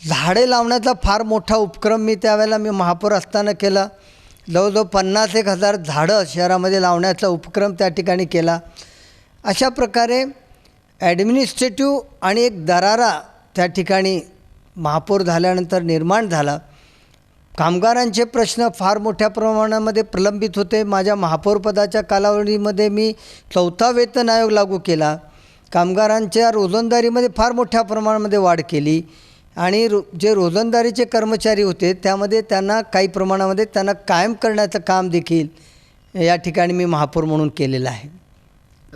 झाडे लावण्याचा फार मोठा उपक्रम मी त्यावेळेला महापौर असताना केला. जवळजवळ 50,000 झाडं शहरामध्ये लावण्याचा उपक्रम त्या ठिकाणी केला. अशा प्रकारे ॲडमिनिस्ट्रेटिव्ह आणि एक दरारा त्या ठिकाणी महापौर झाल्यानंतर निर्माण झाला. कामगारांचे प्रश्न फार मोठ्या प्रमाणामध्ये प्रलंबित होते. माझ्या महापौरपदाच्या कालावधीमध्ये मी 4था वेतन आयोग लागू केला. कामगारांच्या रोजंदारीमध्ये फार मोठ्या प्रमाणामध्ये वाढ केली आणि जे रोजंदारीचे कर्मचारी होते त्यामध्ये त्यांना काही प्रमाणामध्ये त्यांना कायम करण्याचं काम देखील या ठिकाणी मी महापौर म्हणून केलेलं आहे.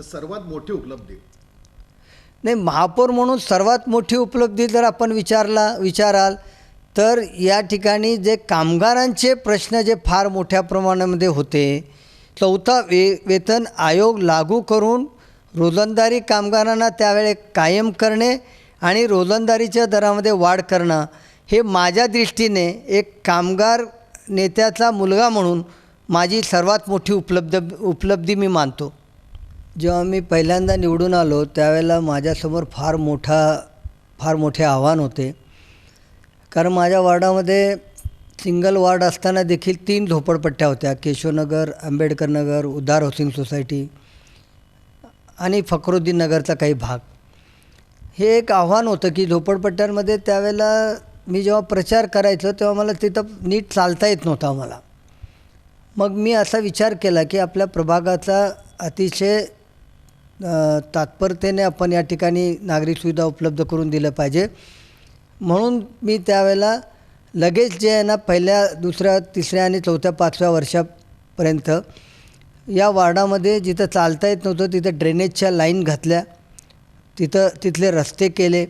सर्वात मोठी उपलब्धी नाही, महापौर म्हणून सर्वात मोठी उपलब्धी जर आपण विचाराल तर या ठिकाणी जे कामगारांचे प्रश्न जे फार मोठ्या प्रमाणामध्ये होते, 4था वेतन आयोग लागू करून रोजंदारी कामगारांना त्यावेळेस कायम करणे आणि रोजंदारीच्या दरामध्ये वाढ करणं, हे माझ्या दृष्टीने एक कामगार नेत्याचा मुलगा म्हणून माझी सर्वात मोठी उपलब्धी मी मानतो. जेव्हा मी पहिल्यांदा निवडून आलो त्यावेळेला माझ्यासमोर फार मोठे आव्हान होते, कारण माझ्या वॉर्डामध्ये सिंगल वॉर्ड असताना देखील 3 झोपडपट्ट्या होत्या. केशवनगर, आंबेडकर नगर, उदार हाऊसिंग सोसायटी आणि फखरुद्दीन नगरचा काही भाग. हे एक आव्हान होतं की झोपडपट्ट्यांमध्ये त्यावेळेला मी जेव्हा प्रचार करायचो तेव्हा मला तिथं नीट चालता येत नव्हतं आम्हाला. मग मी असा विचार केला की आपल्या प्रभागाचा अतिशय तात्परतेने आपण या ठिकाणी नागरिक सुविधा उपलब्ध करून दिलं पाहिजे. म्हणून मी त्यावेळेला लगेच जे आहे ना, 1ल्या, 2ऱ्या, 3ऱ्या आणि 4थ्या, 5व्या वर्षापर्यंत या वार्डामध्ये जिथं चालता येत नव्हतं तिथं ड्रेनेजच्या लाईन घातल्या, तिथले रस्ते केले.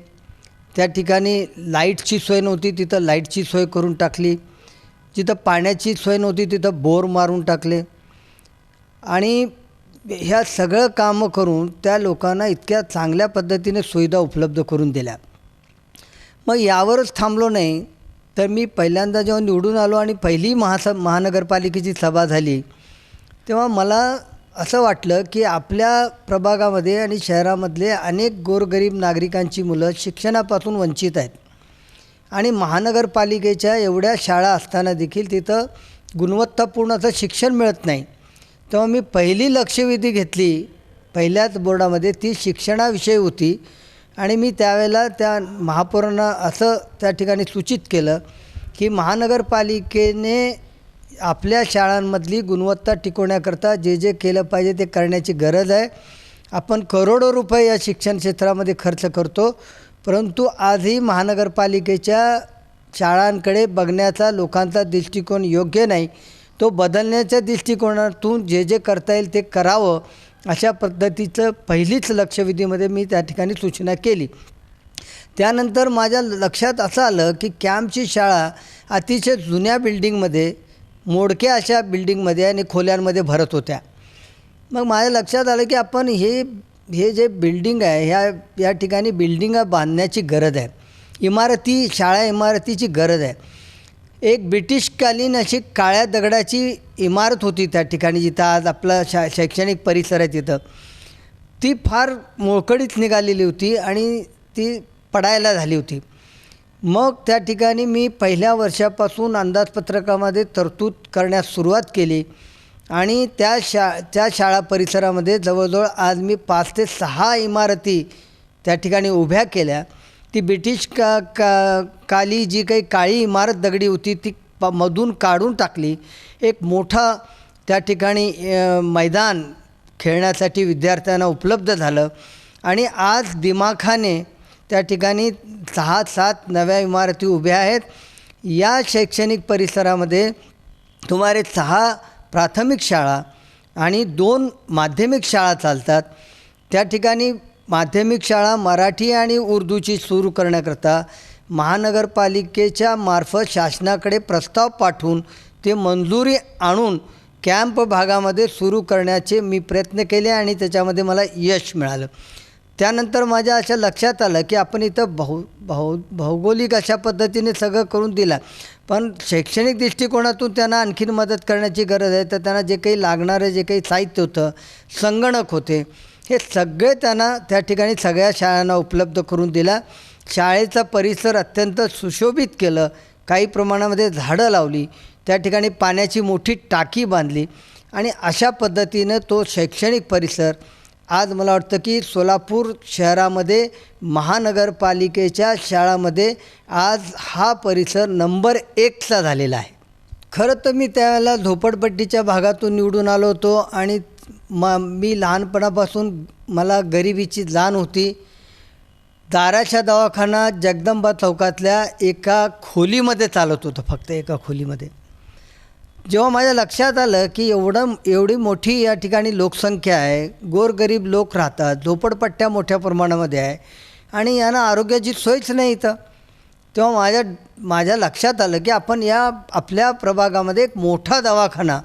त्या ठिकाणी लाईटची सोय नव्हती तिथं लाईटची सोय करून टाकली. जिथं पाण्याची सोय नव्हती तिथं बोर मारून टाकले आणि ह्या सगळं कामं करून त्या लोकांना इतक्या चांगल्या पद्धतीने सुविधा उपलब्ध करून दिल्या. मग यावरच थांबलो नाही तर मी पहिल्यांदा जेव्हा निवडून आलो आणि पहिली महानगरपालिकेची सभा झाली तेव्हा मला असं वाटलं की आपल्या प्रभागामध्ये आणि शहरामधले अनेक गोरगरीब नागरिकांची मुलं शिक्षणापासून वंचित आहेत आणि महानगरपालिकेच्या एवढ्या शाळा असताना देखील तिथं गुणवत्तापूर्ण असं शिक्षण मिळत नाही. तेव्हा मी पहिली लक्षवेधी घेतली पहिल्याच बोर्डामध्ये, ती शिक्षणाविषयी होती आणि मी त्यावेळेला त्या महापौरांना असं त्या ठिकाणी सूचित केलं की महानगरपालिकेने आपल्या शाळांमधली गुणवत्ता टिकवण्याकरता जे जे केलं पाहिजे ते करण्याची गरज आहे. आपण करोडो रुपये या शिक्षण क्षेत्रामध्ये खर्च करतो, परंतु आजही महानगरपालिकेच्या शाळांकडे बघण्याचा लोकांचा दृष्टिकोन योग्य नाही. तो बदलण्याच्या दृष्टिकोनातून जे जे करता येईल ते करावं, अशा पद्धतीचं पहिलीच लक्षवेधीमध्ये मी त्या ठिकाणी सूचना केली. त्यानंतर माझ्या लक्षात असं आलं की कॅम्पची शाळा अतिशय जुन्या बिल्डिंगमध्ये, मोडक्या अशा बिल्डिंगमध्ये आणि खोल्यांमध्ये भरत होत्या. मग माझ्या लक्षात आलं की आपण हे जे बिल्डिंग आहे या ठिकाणी बिल्डिंगा बांधण्याची गरज आहे, शाळा इमारतीची गरज आहे. एक ब्रिटिशकालीन अशी काळ्या दगडाची इमारत होती त्या ठिकाणी, जिथं आज आपला शैक्षणिक परिसर आहे तिथं. ती फार मोळकळीत निघालेली होती आणि ती पडायला झाली होती. मग त्या ठिकाणी मी पहिल्या वर्षापासून अंदाजपत्रकामध्ये तरतूद करण्यास सुरुवात केली आणि त्या शाळा परिसरामध्ये जवळजवळ आज मी 5 ते 6 इमारती त्या ठिकाणी उभ्या केल्या. ती ब्रिटिश काली जी काही काळी इमारत दगडी होती ती मधून काढून टाकली. एक मोठा त्या ठिकाणी मैदान खेळण्यासाठी विद्यार्थ्यांना उपलब्ध झालं आणि आज दिमाखाने त्या ठिकाणी 6-7 नव्या इमारती उभ्या आहेत. या शैक्षणिक परिसरामध्ये सुमारे 6 प्राथमिक शाळा आणि 2 माध्यमिक शाळा चालतात. त्या ठिकाणी माध्यमिक शाळा मराठी आणि उर्दूची सुरू करण्याकरता महानगरपालिकेच्या मार्फत शासनाकडे प्रस्ताव पाठवून ते मंजुरी आणून कॅम्प भागामध्ये सुरू करण्याचे मी प्रयत्न केले आणि त्याच्यामध्ये मला यश मिळालं. त्यानंतर माझ्या अशा लक्षात आलं की आपण इथं भौगोलिक अशा पद्धतीने सगळं करून दिलं, पण शैक्षणिक दृष्टिकोनातून त्यांना आणखीन मदत करण्याची गरज आहे. तर त्यांना जे काही लागणारं जे काही साहित्य होतं, संगणक होते, हे सगळे त्यांना त्या ठिकाणी सगळ्या शाळांना उपलब्ध करून दिला. शाळेचा परिसर अत्यंत सुशोभित केलं, काही प्रमाणामध्ये झाडं लावली, त्या ठिकाणी पाण्याची मोठी टाकी बांधली आणि अशा पद्धतीनं तो शैक्षणिक परिसर आज मला वाटतं की सोलापूर शहरामध्ये महानगरपालिकेच्या शाळामध्ये आज हा परिसर नंबर 1चा झालेला आहे. खरं तर मी त्यावेळेला झोपडपट्टीच्या भागातून निवडून आलो होतो आणि मी लहानपणापासून मला गरिबीची जाण होती. दाराशा दवाखाना जगदंबा चौकातल्या एका खोलीमध्ये चालत होतं, फक्त एका खोलीमध्ये. जेव्हा माझ्या लक्षात आलं की एवढी मोठी या ठिकाणी लोकसंख्या आहे, गोरगरीब लोक राहतात, झोपडपट्ट्या मोठ्या प्रमाणामध्ये आहे आणि यांना आरोग्याची सोयच नाही इथं, तेव्हा माझ्या लक्षात आलं की आपण आपल्या प्रभागामध्ये एक मोठा दवाखाना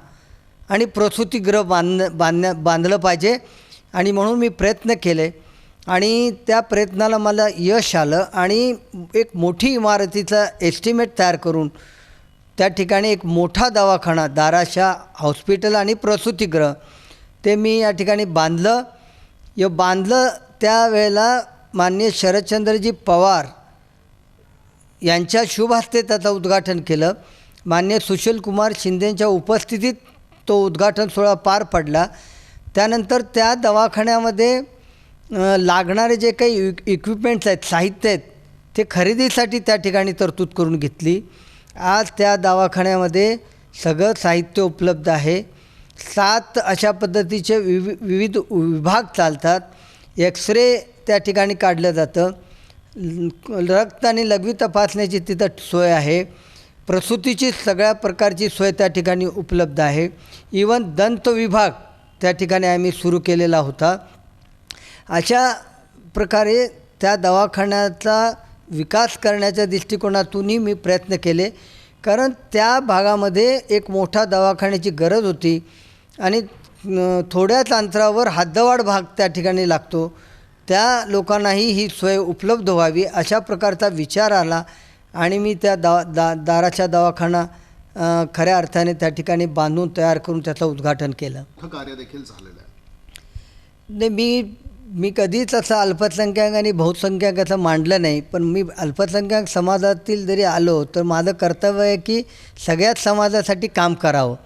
आणि प्रसूतिगृह बांधलं पाहिजे. आणि म्हणून मी प्रयत्न केले आणि त्या प्रयत्नाला मला यश आलं आणि एक मोठी इमारतीचा एस्टिमेट तयार करून त्या ठिकाणी एक मोठा दवाखाना, दाराशा हॉस्पिटल आणि प्रसूतिगृह ते मी या ठिकाणी बांधलं. त्यावेळेला माननीय शरदचंद्रजी पवार यांच्या शुभ हस्ते त्याचं उद्घाटन केलं. माननीय सुशीलकुमार शिंदेंच्या उपस्थितीत तो उद्घाटन सोहळा पार पडला. त्यानंतर त्या दवाखान्यामध्ये लागणारे जे काही इक्विपमेंट्स आहेत, साहित्य आहेत, ते खरेदीसाठी त्या ठिकाणी तरतूद करून घेतली. आज त्या दवाखान्यामध्ये सगळं साहित्य उपलब्ध आहे. 7 अशा पद्धतीचे विविध विभाग चालतात. एक्सरे त्या ठिकाणी काढलं जातं, रक्त आणि लघवी तपासण्याची तिथं सोय आहे, प्रसूतीची सगळ्या प्रकारची सोय त्या ठिकाणी उपलब्ध आहे. इवन दंत विभाग त्या ठिकाणी आम्ही सुरू केलेला होता. अशा प्रकारे त्या दवाखान्याचा विकास करण्याच्या दृष्टिकोनातूनही मी प्रयत्न केले, कारण त्या भागामध्ये एक मोठा दवाखान्याची गरज होती आणि थोड्याच अंतरावर हद्दवाढ भाग त्या ठिकाणी लागतो, त्या लोकांनाही ही सोय उपलब्ध व्हावी अशा प्रकारचा विचार आला आणि मी त्या दाराचा दवाखाना खऱ्या अर्थाने त्या ठिकाणी बांधून तयार करून त्याचं उद्घाटन केलं. मोठं कार्य देखील झालेलं आहे. नाही, मी कधीच असं अल्पसंख्याक आणि बहुसंख्याक असं मांडलं नाही, पण मी अल्पसंख्याक समाजातील जरी आलो तर माझं कर्तव्य आहे की सगळ्याच समाजासाठी काम करावं,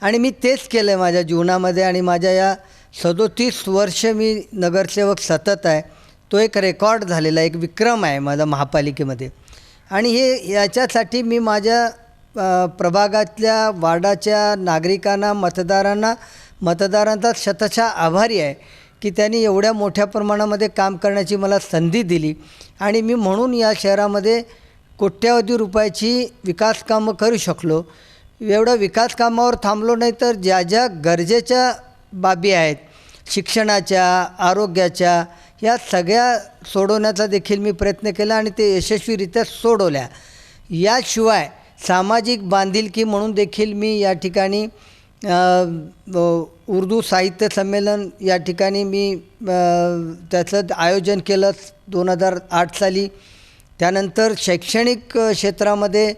आणि मी तेच केलं आहे माझ्या जीवनामध्ये. आणि माझ्या या 37 वर्ष मी नगरसेवक सतत आहे. तो एक रेकॉर्ड झालेला, एक विक्रम आहे माझा महापालिकेमध्ये. आणि हे याच्यासाठी मी माझ्या प्रभागातल्या वार्डाच्या नागरिकांना, मतदारांचा शतशः आभारी आहे की त्यांनी एवढ्या मोठ्या प्रमाणामध्ये काम करण्याची मला संधी दिली. आणि मी म्हणून या शहरामध्ये कोट्यावधी रुपयाची विकास कामं करू शकलो. एवढं विकास कामावर थांबलो नाही, तर ज्या ज्या गरजेच्या बाबी आहेत शिक्षणाच्या, आरोग्याच्या, या सगळ्या सोडवण्याचा देखील मी प्रयत्न केला आणि ते यशस्वीरित्या सोडवल्या. याशिवाय सामाजिक बांधिलकी म्हणून देखील मी या ठिकाणी उर्दू साहित्य संमेलन या ठिकाणी मी त्याचं आयोजन केलं 2008 साली. त्यानंतर शैक्षणिक क्षेत्रामध्ये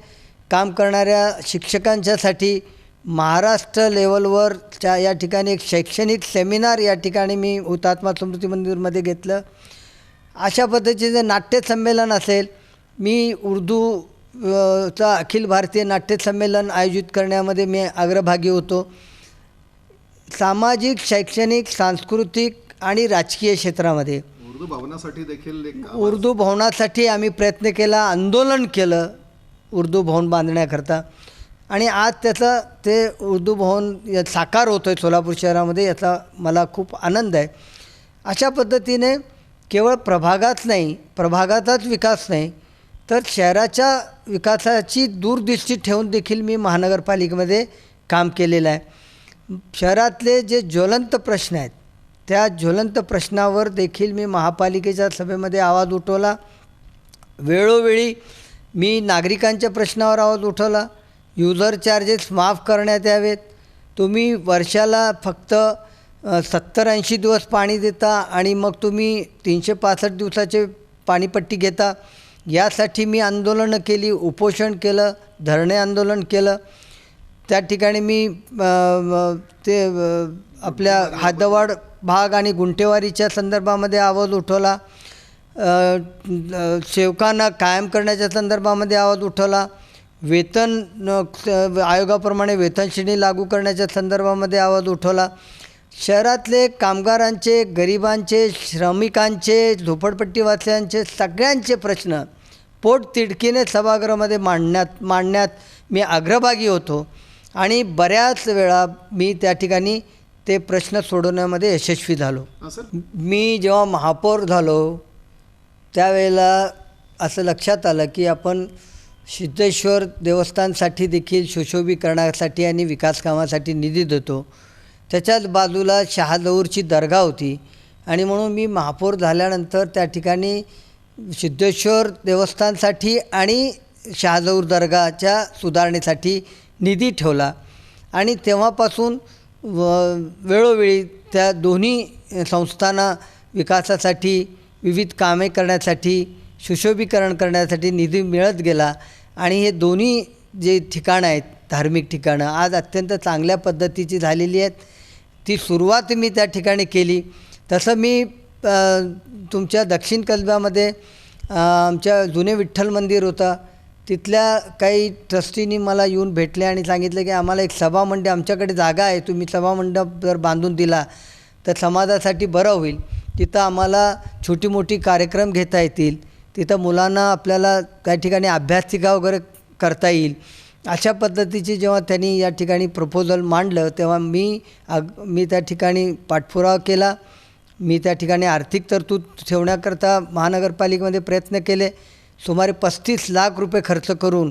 काम करणाऱ्या शिक्षकांच्यासाठी महाराष्ट्र लेवलवर या ठिकाणी एक शैक्षणिक सेमिनार या ठिकाणी मी हुतात्मा स्मृती मंदिरमध्ये घेतलं. अशा पद्धतीचे नाट्य संमेलन असेल, मी चा अखिल भारतीय नाट्य संमेलन आयोजित करण्यामध्ये मी अग्रभागी होतो. सामाजिक, शैक्षणिक, सांस्कृतिक आणि राजकीय क्षेत्रामध्ये उर्दू भवनासाठी देखील उर्दू भवनासाठी आम्ही प्रयत्न केला, आंदोलन केलं उर्दू भवन बांधण्याकरता. आणि आज त्याचा ते उर्दू भवन साकार होतं आहे सोलापूर शहरामध्ये, याचा मला खूप आनंद आहे. अशा पद्धतीने केवळ प्रभागाचाच विकास नाही, तर शहराच्या विकासाची दूरदृष्टी ठेवून देखील मी महानगरपालिकेमध्ये काम केलेलं आहे. शहरातले जे ज्वलंत प्रश्न आहेत त्या ज्वलंत प्रश्नावर देखील मी महापालिकेच्या सभेमध्ये आवाज उठवला. वेळोवेळी मी नागरिकांच्या प्रश्नावर आवाज उठवला. युजर चार्जेस माफ करण्यात यावेत. तुम्ही वर्षाला फक्त 70-80 दिवस पाणी देता आणि मग तुम्ही 365 दिवसाचे पाणीपट्टी घेता. यासाठी मी आंदोलनं केली, उपोषण केलं, धरणे आंदोलन केलं. त्या ठिकाणी मी आपल्या हद्दवाढ भाग आणि गुंठेवारीच्या संदर्भामध्ये आवाज उठवला. सेवकांना कायम करण्याच्या संदर्भामध्ये आवाज उठवला. वेतन आयोगाप्रमाणे वेतन श्रेणी लागू करण्याच्या संदर्भामध्ये आवाज उठवला. शहरातले कामगारांचे, गरिबांचे, श्रमिकांचे, झोपडपट्टीवासियांचे सगळ्यांचे प्रश्न पोटतिडकीने सभागृहामध्ये मांडण्यात मी अग्रभागी होतो. आणि बऱ्याच वेळा मी त्या ठिकाणी ते प्रश्न सोडवण्यामध्ये यशस्वी झालो. मी जेव्हा महापौर झालो त्यावेळेला असं लक्षात आलं की आपण सिद्धेश्वर देवस्थानसाठी देखील सुशोभीकरणासाठी आणि विकास कामासाठी निधी देतो. त्याच्याच बाजूला शहाजवळची दर्गा होती आणि म्हणून मी महापौर झाल्यानंतर त्या ठिकाणी सिद्धेश्वर देवस्थानसाठी आणि शहाजवळ दर्गाच्या सुधारणेसाठी निधी ठेवला. आणि तेव्हापासून वेळोवेळी त्या दोन्ही संस्थांना विकासासाठी, विविध कामे करण्यासाठी, सुशोभीकरण करण्यासाठी निधी मिळत गेला. आणि हे दोन्ही जे ठिकाणं आहेत, धार्मिक ठिकाणं, आज अत्यंत चांगल्या पद्धतीची झालेली आहेत. ती सुरुवात मी त्या ठिकाणी केली. तसं मी तुमच्या दक्षिण कसब्यामध्ये आमच्या जुने विठ्ठल मंदिर होतं, तिथल्या काही ट्रस्टींनी मला येऊन भेटले आणि सांगितलं की आम्हाला एक सभामंडप, आमच्याकडे जागा आहे, तुम्ही सभामंडप जर बांधून दिला तर समाजासाठी बरं होईल. तिथं आम्हाला छोटी मोठी कार्यक्रम घेता येतील, तिथं मुलांना आपल्याला काही ठिकाणी अभ्यासिका वगैरे करता येईल. अशा पद्धतीची जेव्हा त्यांनी या ठिकाणी प्रपोजल मांडलं तेव्हा मी त्या ठिकाणी पाठपुरावा केला. मी त्या ठिकाणी आर्थिक तरतूद ठेवण्याकरता महानगरपालिकेमध्ये प्रयत्न केले. सुमारे 35 लाख रुपये खर्च करून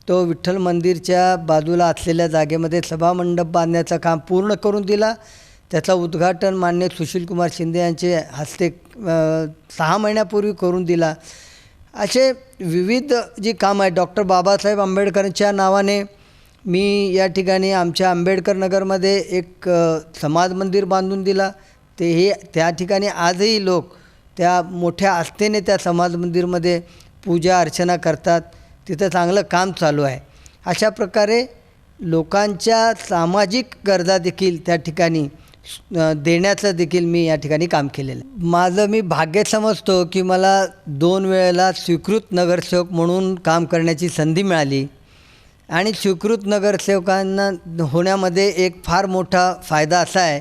तो विठ्ठल मंदिरच्या बाजूला असलेल्या जागेमध्ये सभामंडप बांधण्याचं काम पूर्ण करून दिला. त्याचं उद्घाटन माननीय सुशीलकुमार शिंदे यांचे हस्ते 6 महिन्यापूर्वी करून दिला. असे विविध जी कामं आहेत, डॉक्टर बाबासाहेब आंबेडकरांच्या नावाने मी या ठिकाणी आमच्या आंबेडकर नगरमध्ये एक समाज मंदिर बांधून दिला. त्या ठिकाणी आजही लोक त्या मोठ्या आस्थेने त्या समाज मंदिरमध्ये पूजा अर्चना करतात. तिथं चांगलं काम चालू आहे. अशा प्रकारे लोकांच्या सामाजिक गरजा देखील त्या ठिकाणी देण्याचं देखील मी या ठिकाणी काम केलेलं आहे. माझं मी भाग्य समजतो की मला 2 वेळेला स्वीकृत नगरसेवक म्हणून काम करण्याची संधी मिळाली आणि स्वीकृत नगरसेवकांना होण्यामध्ये एक फार मोठा फायदा असा आहे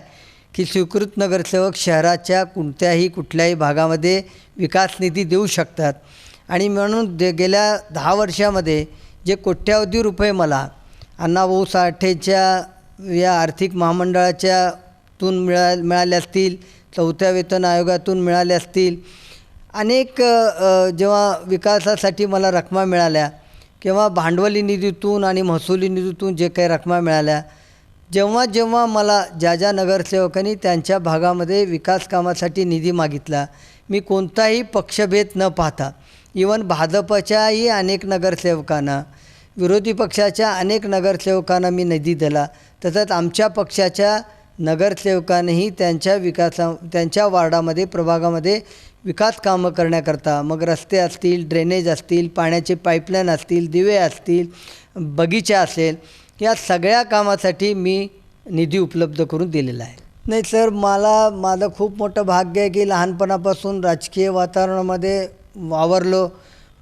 की स्वीकृत नगरसेवक शहराच्या कुठल्याही भागामध्ये विकास निधी देऊ शकतात आणि म्हणून गेल्या 10 वर्षामध्ये जे कोट्यावधी रुपये मला अण्णाभाऊ साठेच्या या आर्थिक महामंडळाच्यातून मिळाले असतील, 4थ्या वेतन आयोगातून मिळाले असतील, अनेक जेव्हा विकासासाठी मला रकमा मिळाल्या किंवा भांडवली निधीतून आणि महसुली निधीतून जे काही रकमा मिळाल्या, जेव्हा जेव्हा मला ज्या नगरसेवकांनी त्यांच्या भागामध्ये विकास कामासाठी निधी मागितला, मी कोणताही पक्षभेद न पाहता इवन भाजपच्याही अनेक नगरसेवकांना, विरोधी पक्षाच्या अनेक नगरसेवकांना मी निधी दिला. तसंच आमच्या पक्षाच्या नगरसेवकांनीही त्यांच्या वार्डामध्ये प्रभागामध्ये विकास कामं करण्याकरता, मग रस्ते असतील, ड्रेनेज असतील, पाण्याचे पाईपलाईन असतील, दिवे असतील, बगीचा असेल, या सगळ्या कामासाठी मी निधी उपलब्ध करून दिलेला आहे. नाही सर, माझं खूप मोठं भाग्य आहे की लहानपणापासून राजकीय वातावरणामध्ये वावरलो.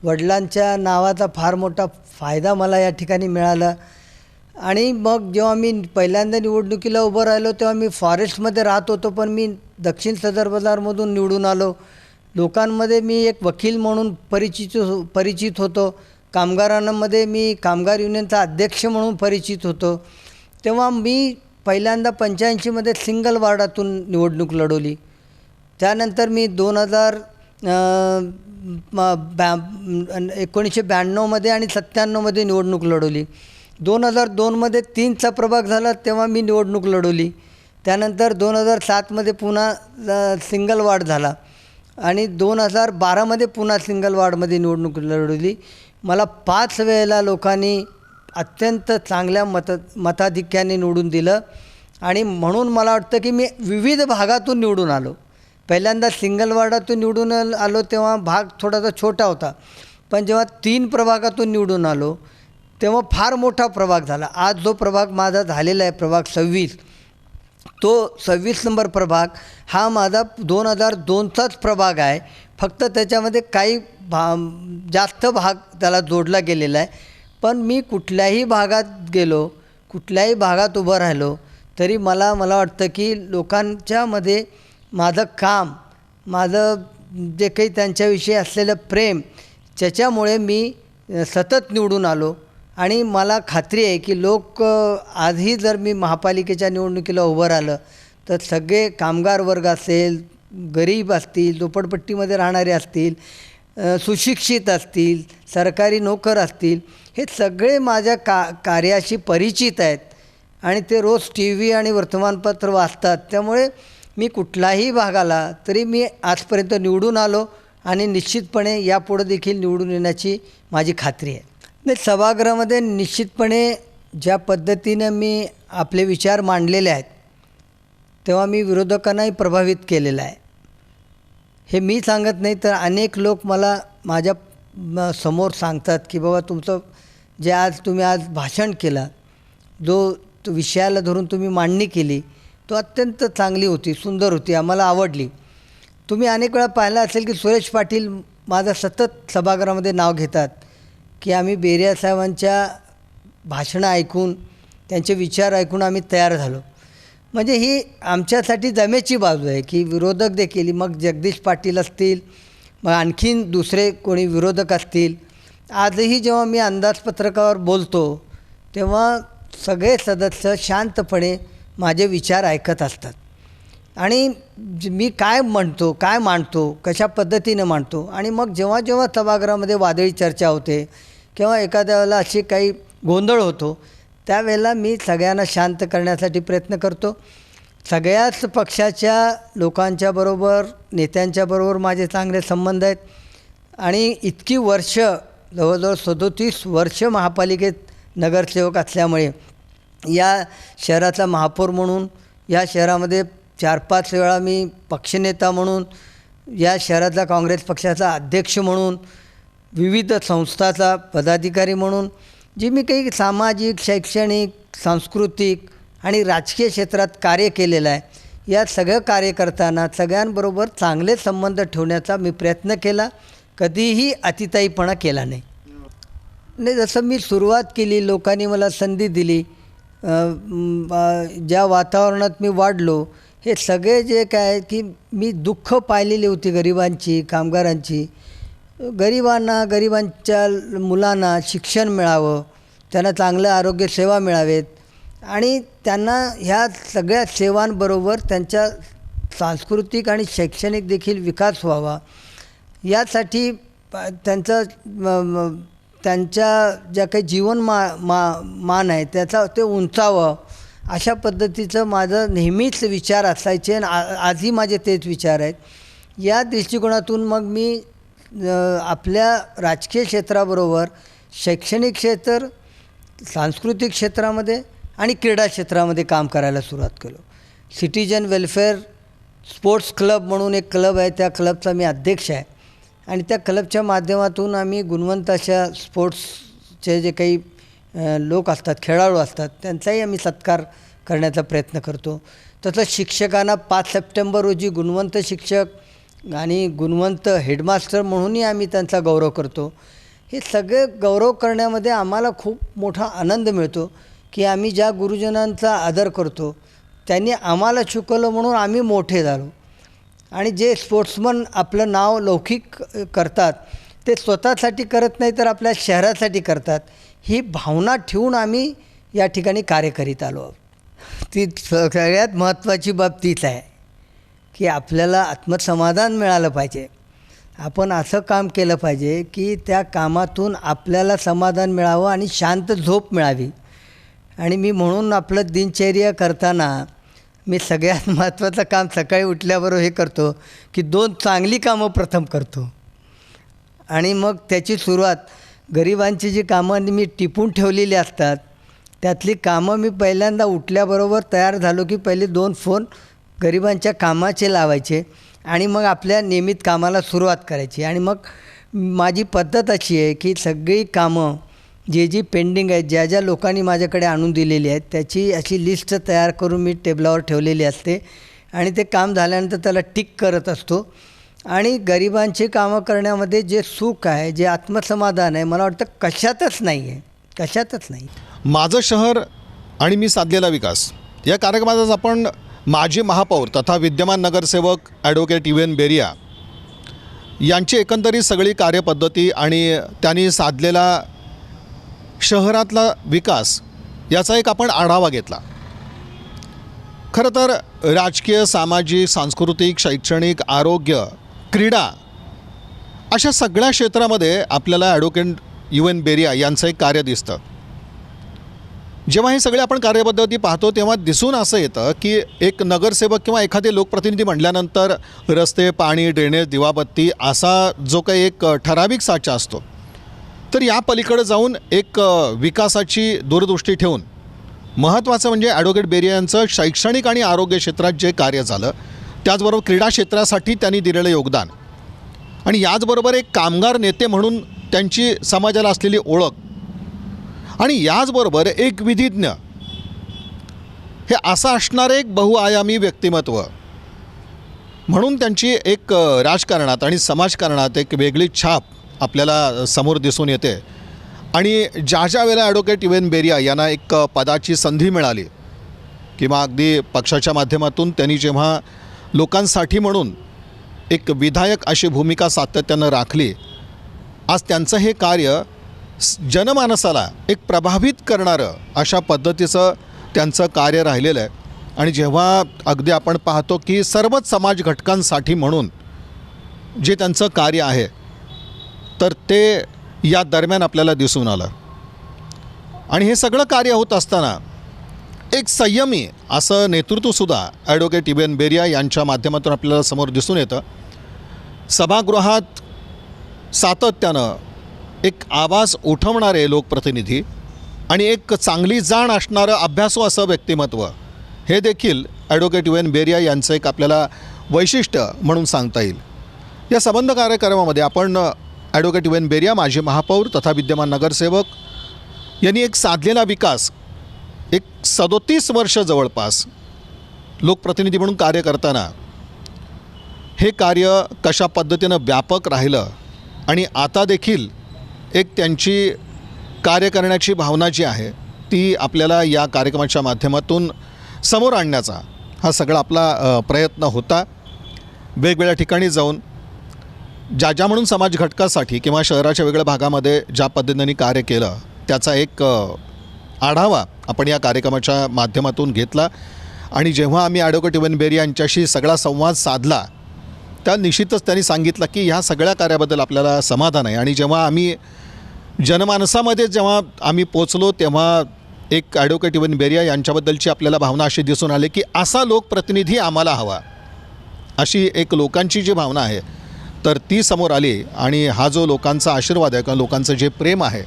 वडिलांच्या नावाचा फार मोठा फायदा मला या ठिकाणी मिळाला आणि मग जेव्हा मी पहिल्यांदा निवडणुकीला उभं राहिलो तेव्हा मी फॉरेस्टमध्ये राहत होतो, पण मी दक्षिण सदर बाजारमधून निवडून आलो. लोकांमध्ये मी एक वकील म्हणून परिचित होतो. कामगारांमध्ये मी कामगार युनियनचा अध्यक्ष म्हणून परिचित होतो. तेव्हा मी पहिल्यांदा 85मध्ये सिंगल वार्डातून निवडणूक लढवली. त्यानंतर मी 1992मध्ये आणि 97मध्ये निवडणूक लढवली. 2002मध्ये 3चा प्रभाग झाला तेव्हा मी निवडणूक लढवली. त्यानंतर 2007मध्ये पुन्हा सिंगल वार्ड झाला आणि 2012मध्ये पुन्हा सिंगल वार्डमध्ये निवडणूक लढवली. मला 5 वेळेला लोकांनी अत्यंत चांगल्या मताधिक्याने निवडून दिलं आणि म्हणून मला वाटतं की मी विविध भागातून निवडून आलो. पहिल्यांदा सिंगल वार्डातून निवडून आलो तेव्हा भाग थोडासा छोटा होता, पण जेव्हा 3 प्रभागातून निवडून आलो तेव्हा फार मोठा प्रभाग झाला. आज जो प्रभाग माझा झालेला आहे प्रभाग 26, तो 26 नंबर प्रभाग हा माझा 2002चाच प्रभाग आहे. फक्त त्याच्यामध्ये काही जास्त भाग त्याला जोडला गेलेला आहे. पण मी कुठल्याही भागात गेलो, कुठल्याही भागात उभं राहिलो तरी मला वाटतं की लोकांच्यामध्ये माझं काम, माझं जे काही त्यांच्याविषयी असलेलं प्रेम, त्याच्यामुळे मी सतत निवडून आलो आणि मला खात्री आहे की लोक आजही जर मी महापालिकेच्या निवडणुकीला उभं राहिलं तर सगळे कामगार वर्ग असेल, गरीब असतील, झोपडपट्टीमध्ये राहणारे असतील, सुशिक्षित असतील, सरकारी नोकर असतील, हे सगळे माझ्या कार्याशी परिचित आहेत आणि ते रोज TV आणि वर्तमानपत्र वाचतात. त्यामुळे मी कुठलाही भागाला तरी मी आजपर्यंत निवडून आलो आणि निश्चितपणे यापुढे देखील निवडून येण्याची माझी खात्री आहे. नाही, सभागृहामध्ये निश्चितपणे ज्या पद्धतीनं मी आपले विचार मांडलेले आहेत तेव्हा मी विरोधकांनाही प्रभावित केलेलं आहे. हे मी सांगत नाही तर अनेक लोक मला माझ्या समोर सांगतात की बाबा तुमचं जे तुम्ही आज भाषण केलं, जो विषयाला धरून तुम्ही मांडणी केली, तो अत्यंत चांगली होती, सुंदर होती, आम्हाला आवडली. तुम्ही अनेक वेळा पाहिलं असेल की सुरेश पाटील माझं सतत सभागृहामध्ये नाव घेतात की आम्ही बेरिया साहेबांच्या भाषणं ऐकून, त्यांचे विचार ऐकून आम्ही तयार झालो. म्हणजे ही आमच्यासाठी जमेची बाजू आहे की विरोधक देखील, मग जगदीश पाटील असतील, मग आणखीन दुसरे कोणी विरोधक असतील, आजही जेव्हा मी अंदाजपत्रकावर बोलतो तेव्हा सगळे सदस्य शांतपणे माझे विचार ऐकत असतात आणि मी काय म्हणतो, काय मांडतो, कशा पद्धतीने मांडतो. आणि मग जेव्हा जेव्हा सभागृहामध्ये वादळी चर्चा होते किंवा एखाद्या वेळेला अशी काही गोंधळ होतो त्यावेळेला मी सगळ्यांना शांत करण्यासाठी प्रयत्न करतो. सगळ्याच पक्षाच्या लोकांच्याबरोबर, नेत्यांच्याबरोबर माझे चांगले संबंध आहेत आणि इतकी वर्ष, जवळजवळ 37 वर्ष महापालिकेत नगरसेवक असल्यामुळे या शहराचा महापौर म्हणून, या शहरामध्ये 4-5 वेळा मी पक्षनेता म्हणून, या शहराचा काँग्रेस पक्षाचा अध्यक्ष म्हणून, विविध संस्थाचा पदाधिकारी म्हणून जी मी काही सामाजिक, शैक्षणिक, सांस्कृतिक आणि राजकीय क्षेत्रात कार्य केलेलं आहे, या सगळं कार्य करताना सगळ्यांबरोबर चांगले संबंध ठेवण्याचा मी प्रयत्न केला, कधीही अतिताईपणा केला नाही. जसं मी सुरुवात केली, लोकांनी मला संधी दिली, ज्या वातावरणात मी वाढलो, हे सगळे जे काय की मी दुःख पाहिलेली होती गरिबांची, कामगारांची. गरिबांच्या मुलांना शिक्षण मिळावं, त्यांना चांगलं आरोग्य सेवा मिळावेत आणि त्यांना ह्या सगळ्या सेवांबरोबर त्यांच्या सांस्कृतिक आणि शैक्षणिक देखील विकास व्हावा, यासाठी त्यांच्या ज्या काही मान आहे त्याचा ते उंचावं, अशा पद्धतीचं माझं नेहमीच विचार असायचे आणि आजही माझे तेच विचार आहेत. या दृष्टिकोनातून मग मी आपल्या राजकीय क्षेत्राबरोबर शैक्षणिक क्षेत्र, सांस्कृतिक क्षेत्रामध्ये आणि क्रीडा क्षेत्रामध्ये काम करायला सुरुवात केलो. सिटिजन वेलफेअर स्पोर्ट्स क्लब म्हणून एक क्लब आहे, त्या क्लबचा मी अध्यक्ष आहे आणि त्या क्लबच्या माध्यमातून आम्ही गुणवंत अशा स्पोर्ट्सचे जे काही लोक असतात, खेळाडू असतात, त्यांचाही आम्ही सत्कार करण्याचा प्रयत्न करतो. तसंच शिक्षकांना 5 सप्टेंबर रोजी गुणवंत शिक्षक आणि गुणवंत हेडमास्टर म्हणूनही आम्ही त्यांचा गौरव करतो. हे सगळे गौरव करण्यामध्ये आम्हाला खूप मोठा आनंद मिळतो की आम्ही ज्या गुरुजनांचा आदर करतो त्यांनी आम्हाला शिकवलं म्हणून आम्ही मोठे झालो. आणि जे स्पोर्ट्समन आपलं नाव लौकिक करतात ते स्वतःसाठी करत नाही तर आपल्या शहरासाठी करतात, ही भावना ठेवून आम्ही या ठिकाणी कार्य करीत आलो. ती सगळ्यात महत्त्वाची बाब तीच आहे की आपल्याला आत्मसमाधान मिळालं पाहिजे. आपण असं काम केलं पाहिजे की त्या कामातून आपल्याला समाधान मिळावं आणि शांत झोप मिळावी. आणि मी म्हणून आपलं दिनचर्या करताना मी सगळ्यात महत्त्वाचं काम सकाळी उठल्याबरोबर हे करतो की 2 चांगली कामं प्रथम करतो आणि मग त्याची सुरुवात गरिबांची जी कामं मी टिपून ठेवलेली असतात त्यातली कामं मी पहिल्यांदा उठल्याबरोबर तयार झालो की पहिले 2 फोन गरिबांच्या कामाचे लावायचे आणि मग आपल्या नियमित कामाला सुरुवात करायची. आणि मग माझी पद्धत अशी आहे की सगळी कामं जी पेंडिंग आहेत, ज्या ज्या लोकांनी माझ्याकडे आणून दिलेली आहेत, त्याची अशी लिस्ट तयार करून मी टेबलावर ठेवलेली असते आणि ते काम झाल्यानंतर त्याला टिक करत असतो. आणि गरिबांची कामं करण्यामध्ये जे सुख आहे, जे आत्मसमाधान आहे, मला वाटतं कशातच नाही आहे, कशातच नाही. माझं शहर आणि मी साधलेला विकास या कार्यक्रमात आपण माजी महापौर तथा विद्यमान नगरसेवक ॲडव्होकेट UN बेरिया यांची एकंदरीत सगळी कार्यपद्धती आणि त्यांनी साधलेला शहरातला विकास याचा एक आपण आढावा घेतला. खरं तर राजकीय, सामाजिक, सांस्कृतिक, शैक्षणिक, आरोग्य, क्रीडा अशा सगळ्या क्षेत्रामध्ये आपल्याला ॲडव्होकेट UN बेरिया यांचं एक कार्य दिसतं. जेव्हा हे सगळे आपण कार्यपद्धती पाहतो तेव्हा दिसून असं येतं की एक नगरसेवक किंवा एखादे लोकप्रतिनिधी म्हटल्यानंतर रस्ते, पाणी, ड्रेनेज, दिवाबत्ती असा जो काही एक ठराविक साचा असतो, तर या पलीकडे जाऊन एक विकासाची दूरदृष्टी ठेवून महत्त्वाचं म्हणजे ॲडव्होकेट बेरिया यांचं शैक्षणिक आणि आरोग्य क्षेत्रात जे कार्य झालं, त्याचबरोबर क्रीडा क्षेत्रासाठी त्यांनी दिलेलं योगदान आणि याचबरोबर एक कामगार नेते म्हणून त्यांची समाजाला असलेली ओळख आणि याचबरोबर एक विधिज्ञ, हे असं असणारे एक बहुआयामी व्यक्तिमत्व म्हणून त्यांची एक राजकारणात आणि समाजकारणात एक वेगळी छाप आपल्याला समोर दिसून येते. आणि ज्या वेळेला ॲडव्होकेट UN बेरिया यांना एक पदाची संधी मिळाली किंवा अगदी पक्षाच्या माध्यमातून त्यांनी जेव्हा लोकांसाठी म्हणून एक विधायक अशी भूमिका सातत्यानं राखली, आज त्यांचं हे कार्य जनमानसाला एक प्रभावित करणारं अशा पद्धतीचं त्यांचं कार्य राहिलेलं आहे. आणि जेव्हा अगदी आपण पाहतो की सर्वच समाज घटकांसाठी म्हणून जे त्यांचं कार्य आहे, तर ते या दरम्यान आपल्याला दिसून आलं. आणि हे सगळं कार्य होत असताना एक संयमी असं नेतृत्वसुद्धा ॲडव्होकेट UN बेरिया यांच्या माध्यमातून आपल्याला समोर दिसून येतं. सभागृहात सातत्यानं एक आवाज उठवणारे लोकप्रतिनिधी आणि एक चांगली जाण असणारं अभ्यासू असं व्यक्तिमत्व, हे देखील ॲडव्होकेट UN बेरिया यांचं एक आपल्याला वैशिष्ट्य म्हणून सांगता येईल. या संबंध कार्यक्रमामध्ये आपण ॲडव्होकेट UN बेरिया, माजी महापौर तथा विद्यमान नगरसेवक यांनी एक साधलेला विकास, एक 37 वर्ष जवळपास लोकप्रतिनिधी म्हणून कार्य करताना हे कार्य कशा पद्धतीनं व्यापक राहिलं आणि आता देखील एक त्यांची कार्य करण्याची भावना जी आहे ती आपल्याला या कार्यक्रमाच्या माध्यमातून समोर आणण्याचा हा सगळा आपला प्रयत्न होता. वेगवेगळ्या ठिकाणी जाऊन ज्या म्हणून समाज घटकासाठी किंवा शहराच्या वेगळ्या भागामध्ये ज्या पद्धतीने कार्य केलं त्याचा एक आढावा आपण या कार्यक्रमाच्या माध्यमातून घेतला. आणि जेव्हा आम्ही ॲडव्होकेट युवन बेरिया यांच्याशी सगळा संवाद साधला त्या निश्चितच त्यांनी सांगितलं की ह्या सगळ्या कार्याबद्दल आपल्याला समाधान आहे. आणि जेव्हा आम्ही जनमानसामध्ये जेव्हा आम्ही पोचलो तेव्हा एक ॲडव्होकेट युवन बेरिया यांच्याबद्दलची आपल्याला भावना अशी दिसून आली की असा लोकप्रतिनिधी आम्हाला हवा, अशी एक लोकांची जी भावना आहे तर ती समोर आली. आणि हा जो लोकांचा आशीर्वाद आहे किंवा लोकांचं जे प्रेम आहे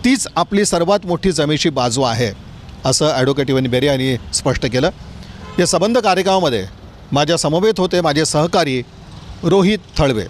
तीच आपली सर्वात मोठी जमेची बाजू आहे असं ॲडव्होकेट युवन बेरिया यांनी स्पष्ट केलं. या संबंध कार्यक्रमामध्ये माझ्या समवेत होते माझे सहकारी रोहित थळवे.